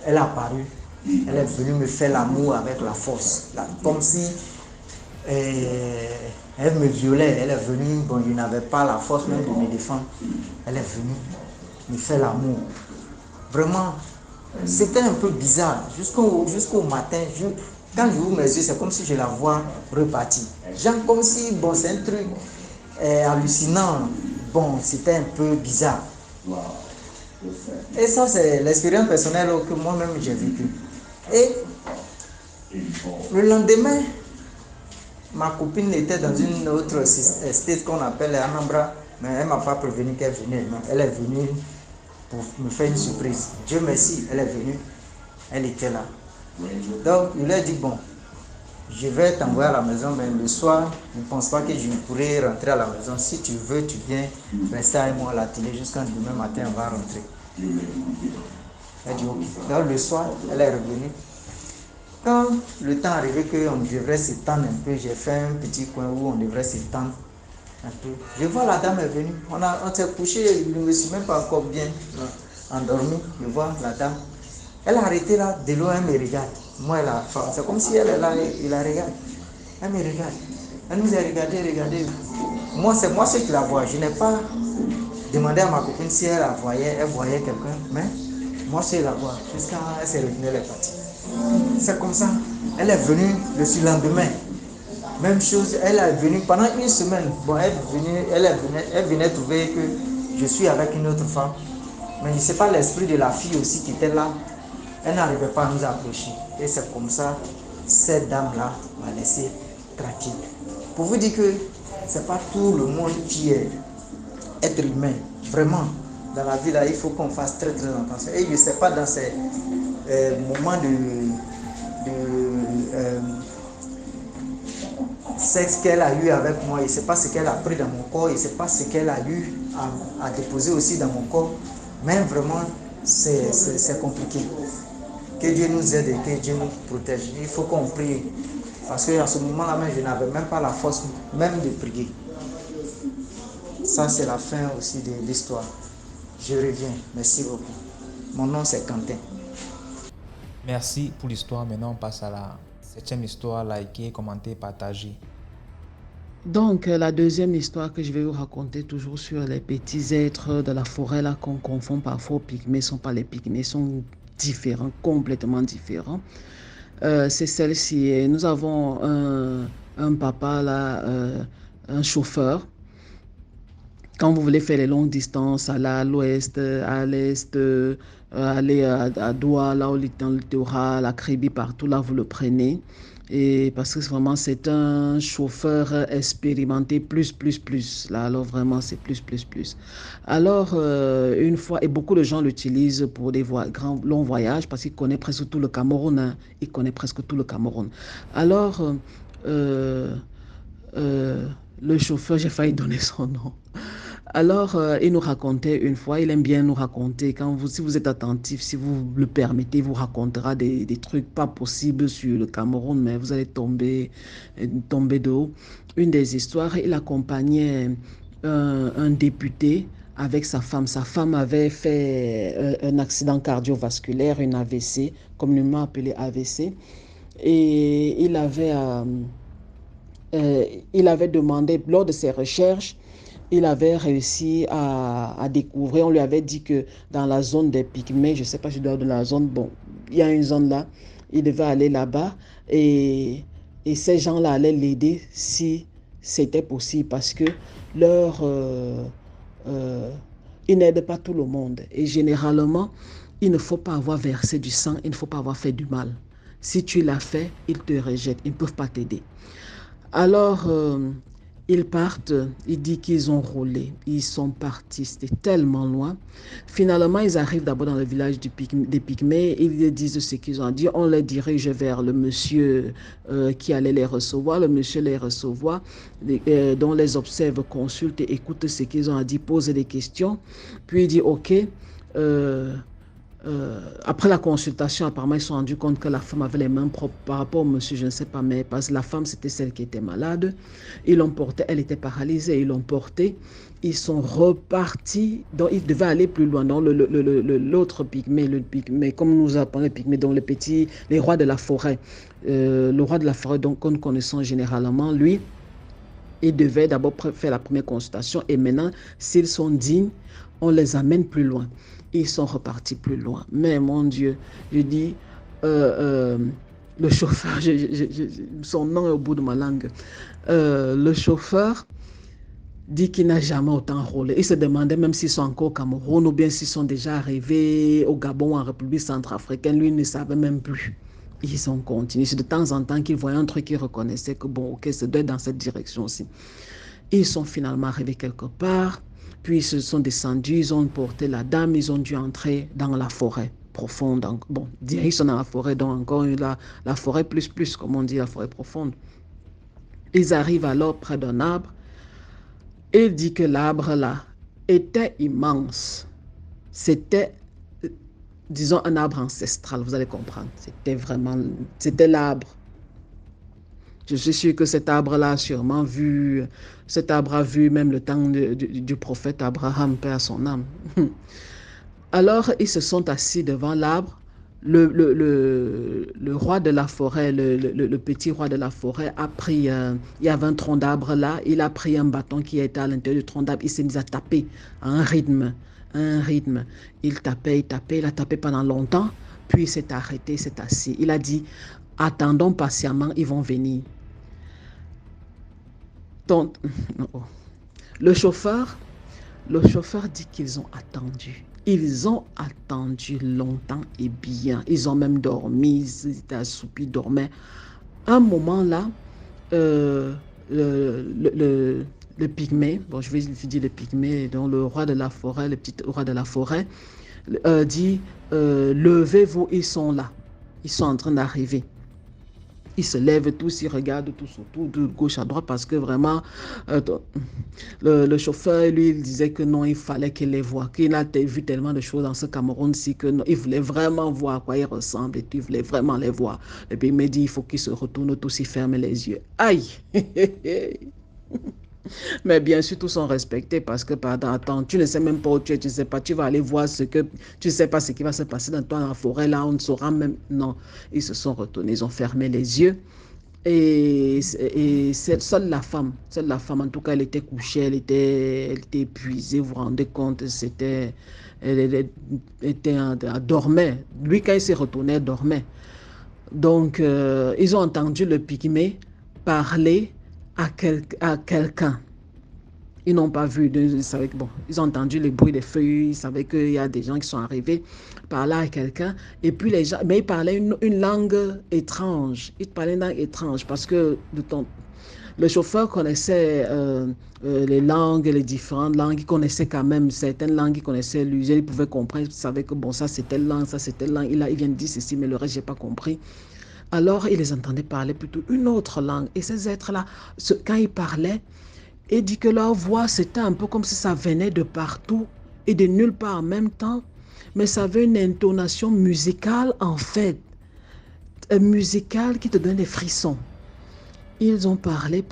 elle est apparue, elle est venue me faire l'amour avec la force, comme si elle me violait, elle est venue, bon je n'avais pas la force même de me défendre, elle est venue me faire l'amour. Vraiment, c'était un peu bizarre, jusqu'au matin, quand j'ouvre mes yeux, c'est comme si je la vois repartir. Genre comme si, bon, c'est un truc hallucinant. Bon, c'était un peu bizarre. Et ça, c'est l'expérience personnelle que moi-même j'ai vécue. Et le lendemain, ma copine était dans une autre estate qu'on appelle Anambra, mais elle ne m'a pas prévenu qu'elle venait. Elle est venue pour me faire une surprise. Dieu merci, elle est venue. Elle était là. Donc, il a dit, bon, je vais t'envoyer à la maison, mais le soir, je ne pense pas que je pourrai rentrer à la maison. Si tu veux, tu viens rester avec moi à la télé jusqu'à demain matin, on va rentrer. Elle dit, ok. Donc, le soir, elle est revenue. Quand le temps arrivé qu'on devrait s'étendre un peu, j'ai fait un petit coin où on devrait s'étendre un peu. Je vois la dame est venue. On s'est couché, je ne me suis même pas encore bien endormi. Je vois la dame. Elle a arrêté là, de loin, elle me regarde. Moi, c'est comme si elle est là, il la regarde. Elle me regarde. Elle nous a regardé. Moi, c'est moi qui la vois. Je n'ai pas demandé à ma copine si elle voyait quelqu'un. Mais moi, je la vois. Jusqu'à elle s'est retenue, elle est partie. C'est comme ça. Elle est venue le surlendemain. Même chose, elle est venue pendant une semaine. Bon, elle venait trouver que je suis avec une autre femme. Mais je ne sais pas l'esprit de la fille aussi qui était là. Elle n'arrivait pas à nous approcher. Et c'est comme ça, cette dame-là m'a laissé tranquille. Pour vous dire que ce n'est pas tout le monde qui est être humain. Vraiment, dans la vie, là, il faut qu'on fasse très très attention. Et je ne sais pas dans ces moments sexe qu'elle a eu avec moi, je ne sais pas ce qu'elle a pris dans mon corps, je ne sais pas ce qu'elle a eu à déposer aussi dans mon corps. Mais vraiment, c'est compliqué. Que Dieu nous aide et que Dieu nous protège. Il faut qu'on prie. Parce qu'à ce moment-là, je n'avais même pas la force même de prier. Ça, c'est la fin aussi de l'histoire. Je reviens. Merci beaucoup. Mon nom, c'est Quentin. Merci pour l'histoire. Maintenant, on passe à la 7e histoire. Likez, commentez, partagez. Donc, la deuxième histoire que je vais vous raconter, toujours sur les petits êtres de la forêt, là, qu'on confond parfois aux pygmées. Ce ne sont pas les pygmées, sont différents, complètement différents. C'est celle-ci. Nous avons un papa, là, un chauffeur. Quand vous voulez faire les longues distances, aller à l'ouest, à l'est, aller à Douala, là où dans le littoral, à Kribi, partout, là, vous le prenez. Et parce que vraiment, c'est un chauffeur expérimenté plus. Là, alors vraiment, c'est plus. Alors, une fois, et beaucoup de gens l'utilisent pour des grands, longs voyages parce qu'il connaît presque tout le Cameroun. Hein. Il connaît presque tout le Cameroun. Alors, le chauffeur, j'ai failli donner son nom. Alors, il nous racontait une fois, il aime bien nous raconter, si vous êtes attentif, si vous le permettez, il vous racontera des trucs pas possibles sur le Cameroun, mais vous allez tomber de haut. Une des histoires, il accompagnait un député avec sa femme. Sa femme avait fait un accident cardiovasculaire, une AVC, communément appelé AVC, et il avait demandé, lors de ses recherches, il avait réussi à découvrir, on lui avait dit que dans la zone des Pygmées, je ne sais pas si dans la zone, bon, il y a une zone là, il devait aller là-bas et ces gens-là allaient l'aider si c'était possible parce que leur, euh, ils n'aident pas tout le monde. Et généralement, il ne faut pas avoir versé du sang, il ne faut pas avoir fait du mal. Si tu l'as fait, ils te rejettent, ils ne peuvent pas t'aider. Alors, ils partent, ils disent qu'ils ont roulé, ils sont partis, c'était tellement loin. Finalement, ils arrivent d'abord dans le village des Pygmées, ils disent ce qu'ils ont dit, on les dirige vers le monsieur qui allait les recevoir, le monsieur les recevoir, dont les observe, consulte et écoute ce qu'ils ont dit, pose des questions, puis il dit, ok, après la consultation, apparemment, ils se sont rendus compte que la femme avait les mains propres par rapport au monsieur, je ne sais pas, mais parce que la femme, c'était celle qui était malade. Ils l'ont portée, elle était paralysée, ils l'ont portée. Ils sont repartis, donc ils devaient aller plus loin. Donc l'autre pygmée, comme nous appelons les pygmées, donc les rois de la forêt. Le roi de la forêt, donc, que nous connaissons généralement, lui, il devait d'abord faire la première consultation et maintenant, s'ils sont dignes, on les amène plus loin. Ils sont repartis plus loin. Mais mon Dieu, je dis, le chauffeur, son nom est au bout de ma langue. Le chauffeur dit qu'il n'a jamais autant roulé. Il se demandait même s'ils sont encore au Cameroun ou bien s'ils sont déjà arrivés au Gabon ou en République centrafricaine. Lui, il ne savait même plus. Ils ont continué. C'est de temps en temps qu'ils voyaient un truc, ils reconnaissaient que bon, ok, ça doit être dans cette direction aussi. Ils sont finalement arrivés quelque part. Puis ils se sont descendus, ils ont porté la dame, ils ont dû entrer dans la forêt profonde. Donc, bon, ils sont dans la forêt, donc encore la forêt plus, comme on dit, la forêt profonde. Ils arrivent alors près d'un arbre. Il dit que l'arbre là était immense. C'était, disons, un arbre ancestral, vous allez comprendre. C'était l'arbre. Je suis sûr que cet arbre-là a sûrement vu, cet arbre a vu même le temps du prophète Abraham, paix à son âme. Alors, ils se sont assis devant l'arbre. Le roi de la forêt, le petit roi de la forêt a pris, il y avait un tronc d'arbre là, il a pris un bâton qui était à l'intérieur du tronc d'arbre, il s'est mis à taper à un rythme. Il tapait, il a tapé pendant longtemps, puis il s'est arrêté, il s'est assis. Il a dit, attendons patiemment, ils vont venir. Donc, le chauffeur dit qu'ils ont attendu. Ils ont attendu longtemps et bien. Ils ont même dormi, ils étaient assoupis, ils dormaient. À un moment là, le pygmée, bon, je vais dire le pygmée, donc le roi de la forêt, le petit roi de la forêt, dit levez-vous, ils sont là. Ils sont en train d'arriver. Ils se lèvent tous, ils regardent tous autour, de gauche à droite, parce que vraiment, le chauffeur, lui, il disait que non, il fallait qu'il les voie, qu'il a vu tellement de choses dans ce Cameroun-ci, que non, il voulait vraiment voir à quoi ils ressemblent, et il voulait vraiment les voir. Et puis il m'a dit, il faut qu'ils se retournent tous, ils ferment les yeux. Aïe! Mais bien sûr, tous sont respectés parce que, pardon, attends, tu ne sais même pas où tu es, tu ne sais pas, tu vas aller voir tu ne sais pas ce qui va se passer dans la forêt, là, on ne saura même, non. Ils se sont retournés, ils ont fermé les yeux et seule la femme, en tout cas, elle était couchée, elle était épuisée, vous vous rendez compte, elle dormait. Lui, quand il s'est retourné, elle dormait. Donc, ils ont entendu le pygmée parler à quelqu'un. Ils n'ont pas vu, ils ont entendu les bruits des feuilles, ils savaient qu'il y a des gens qui sont arrivés par là à quelqu'un. Et puis les gens, mais ils parlaient une langue étrange. Ils parlaient une langue étrange parce que le chauffeur connaissait les langues, les différentes langues. Il connaissait quand même certaines langues, il connaissait l'usage, il pouvait comprendre, il savait que bon, ça c'est telle langue, ça c'est telle langue. Il vient de dire ceci, mais le reste, je n'ai pas compris. Alors, il les entendait parler plutôt une autre langue. Et ces êtres-là, quand ils parlaient, Et dit que leur voix, c'était un peu comme si ça venait de partout et de nulle part en même temps. Mais ça avait une intonation musicale, en fait. Musicale qui te donne des frissons. Ils ont parlé.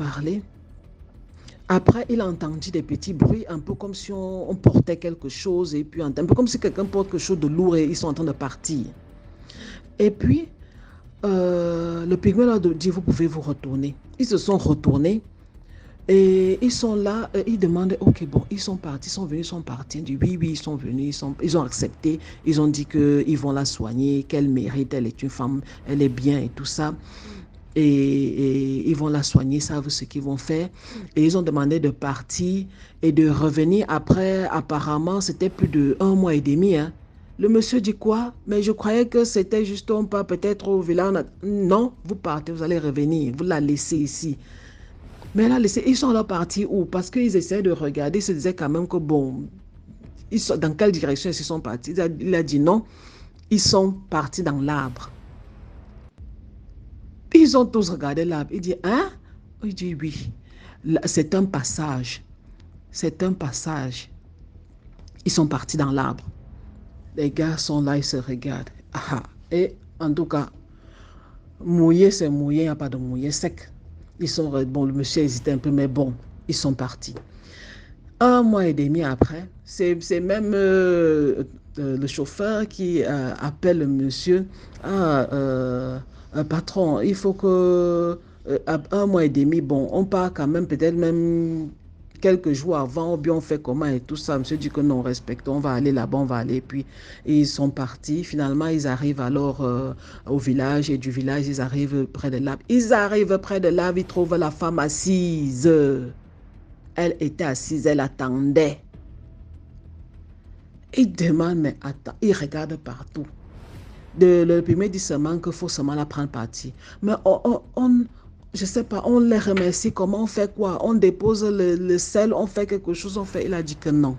Après, il a entendu des petits bruits, un peu comme si on portait quelque chose, et puis un peu comme si quelqu'un porte quelque chose de lourd et ils sont en train de partir. Et puis, le pygmée leur dit, vous pouvez vous retourner. Ils se sont retournés et ils sont là, ils demandent, ok, bon, ils sont partis, ils sont venus, ils sont partis. Ils disent, oui, ils sont venus, ils ont accepté, ils ont dit qu'ils vont la soigner, qu'elle mérite, elle est une femme, elle est bien et tout ça. Et ils vont la soigner, savent ce qu'ils vont faire. Et ils ont demandé de partir et de revenir après. Apparemment, c'était plus d'1 mois et demi. Hein. Le monsieur dit quoi? Mais je croyais que c'était juste on part peut-être au village. Non, vous partez, vous allez revenir. Vous la laissez ici. Mais là, ils sont là partis où? Parce qu'ils essaient de regarder, ils se disaient quand même que bon, dans quelle direction ils sont partis? Il a dit non, ils sont partis dans l'arbre. Ils ont tous regardé l'arbre. Il dit, hein? Il dit, oui. C'est un passage. C'est un passage. Ils sont partis dans l'arbre. Les gars sont là, ils se regardent. Ah. Et en tout cas, mouillé, c'est mouillé, il n'y a pas de mouillé sec. Ils sont, bon, le monsieur hésitait un peu, mais bon, ils sont partis. 1 mois et demi après, c'est même le chauffeur qui appelle le monsieur. Patron, il faut que 1 mois et demi, bon, on part quand même peut-être même quelques jours avant, ou bien on fait comment et tout ça. Monsieur dit que non, respectons, on va aller là-bas, on va aller. Puis ils sont partis. Finalement, ils arrivent alors au village et du village, ils arrivent près de l'arbre. Ils arrivent près de l'arbre, ils trouvent la femme assise. Elle était assise, elle attendait. Ils demandent, mais attends, ils regardent partout. Le premier dit seulement qu'il faut seulement la prendre partie. Mais je ne sais pas, on les remercie, comment on fait quoi? On dépose le sel, on fait quelque chose, on fait. Il a dit que non.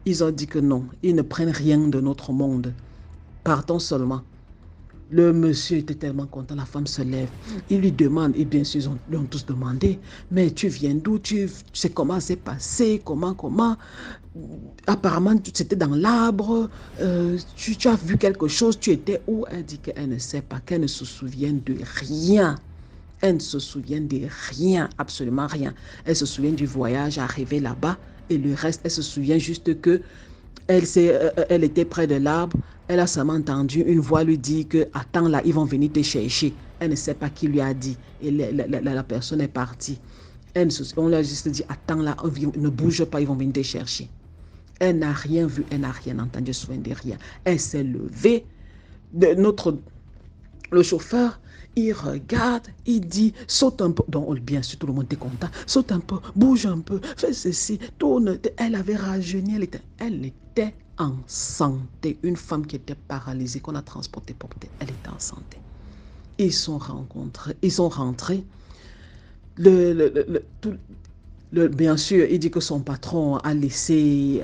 Ils ont dit que non, ils ne prennent rien de notre monde. Partons seulement. Le monsieur était tellement content, la femme se lève. Il lui demande, et bien sûr, ils lui ont tous demandé, mais tu viens d'où? Tu sais comment c'est passé? Comment? Apparemment, c'était dans l'arbre. Tu as vu quelque chose? Tu étais où? Elle dit qu'elle ne sait pas, qu'elle ne se souvient de rien. Elle ne se souvient de rien, absolument rien. Elle se souvient du voyage, arrivé là-bas, et le reste, elle se souvient juste que elle était près de l'arbre. Elle a seulement entendu une voix lui dire que attends là, ils vont venir te chercher. Elle ne sait pas qui lui a dit. Et la personne est partie. On lui a juste dit attends là, ne bouge pas, ils vont venir te chercher. Elle n'a rien vu, elle n'a rien entendu, souvenir de rien. Elle s'est levée. Le chauffeur, il regarde, il dit, saute un peu. Donc, bien sûr, tout le monde était content. Saute un peu, bouge un peu, fais ceci, tourne. Elle avait rajeuni, elle était en santé. Une femme qui était paralysée, qu'on a transportée, elle était en santé. Ils sont rentrés. Bien sûr, il dit que son patron a laissé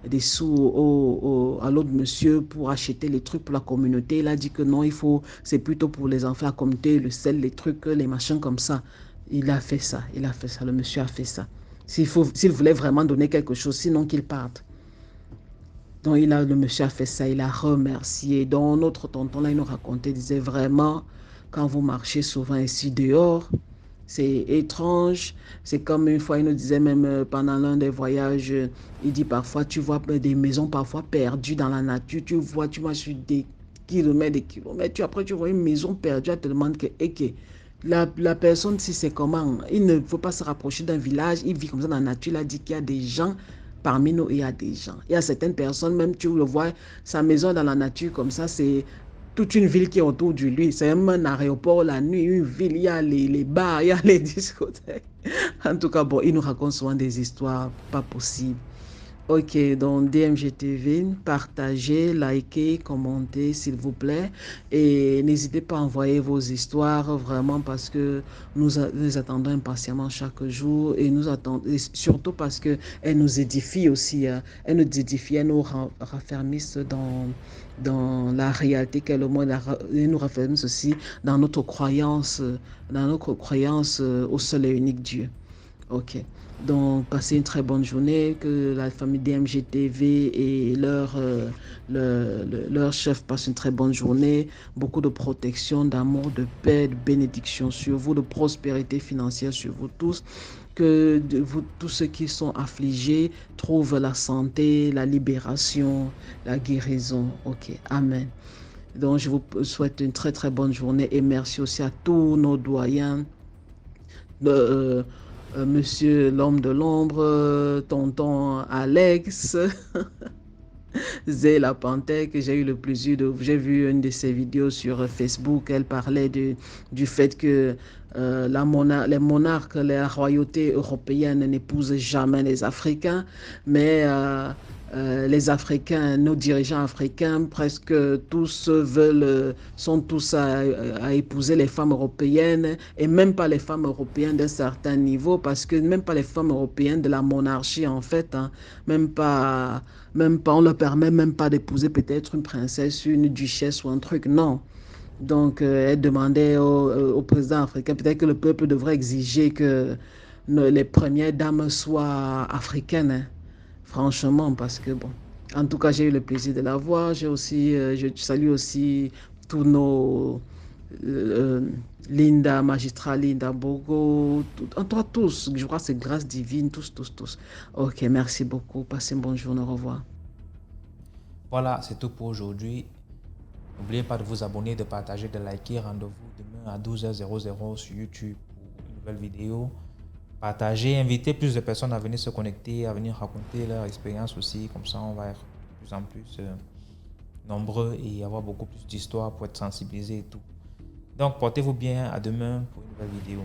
des sous à l'autre monsieur pour acheter les trucs pour la communauté. Il a dit que non, c'est plutôt pour les enfants, la communauté, le sel, les trucs, les machins comme ça. Il a fait ça, le monsieur a fait ça. S'il voulait vraiment donner quelque chose, sinon qu'il parte. Donc le monsieur a fait ça, il a remercié. Donc notre tonton là, il nous racontait, il disait vraiment, quand vous marchez souvent ici dehors, c'est étrange. C'est comme une fois, il nous disait même pendant l'un des voyages, il dit parfois, tu vois des maisons parfois perdues dans la nature. Tu vas sur des kilomètres. Après, tu vois une maison perdue. Elle te demande que la personne, si c'est comment, il ne faut pas se rapprocher d'un village. Il vit comme ça dans la nature. Il a dit qu'il y a des gens parmi nous. Il y a des gens. Il y a certaines personnes, même tu le vois, sa maison dans la nature comme ça, c'est toute une ville qui est autour de lui. C'est même un aéroport la nuit, une ville, il y a les bars, il y a les discothèques. En tout cas, bon, il nous raconte souvent des histoires pas possibles. Ok, donc DMG TV, partagez, likez, commentez s'il vous plaît. Et n'hésitez pas à envoyer vos histoires vraiment parce que nous attendons impatiemment chaque jour. Et surtout parce qu'elles nous édifient aussi. Hein. Elles nous édifient, elles nous raffermissent dans la réalité qu'est le monde. Elles nous raffermissent aussi dans notre croyance au seul et unique Dieu. Ok. Donc, passez une très bonne journée. Que la famille DMGTV et leur chef passent une très bonne journée. Beaucoup de protection, d'amour, de paix, de bénédiction sur vous, de prospérité financière sur vous tous. Que vous, tous ceux qui sont affligés trouvent la santé, la libération, la guérison. Ok. Amen. Donc, je vous souhaite une très, très bonne journée et merci aussi à tous nos doyens. Euh, Monsieur l'homme de l'ombre, tonton Alex, Zé la panthère, que j'ai eu le plaisir de... J'ai vu une de ses vidéos sur Facebook, elle parlait du fait que les monarques, la royauté européenne n'épousent jamais les Africains, mais les Africains, nos dirigeants africains, presque tous sont tous à épouser les femmes européennes et même pas les femmes européennes d'un certain niveau, parce que même pas les femmes européennes de la monarchie en fait, hein, même pas, on leur permet même pas d'épouser peut-être une princesse, une duchesse ou un truc, non. Donc, elle demandait au président africain, peut-être que le peuple devrait exiger que les premières dames soient africaines, hein, franchement, parce que bon, en tout cas, j'ai eu le plaisir de la voir. Je salue aussi tous nos euh, Linda, Magistrat Linda Bogo, en toi tous, je crois que c'est grâce divine, tous, tous, tous. Ok, merci beaucoup. Passez une bonne journée. Au revoir. Voilà, c'est tout pour aujourd'hui. N'oubliez pas de vous abonner, de partager, de liker. Rendez-vous demain à 12h00 sur YouTube pour une nouvelle vidéo. Partagez, invitez plus de personnes à venir se connecter, à venir raconter leur expérience aussi. Comme ça, on va être de plus en plus nombreux et avoir beaucoup plus d'histoires pour être sensibilisés et tout. Donc, portez-vous bien. À demain pour une nouvelle vidéo.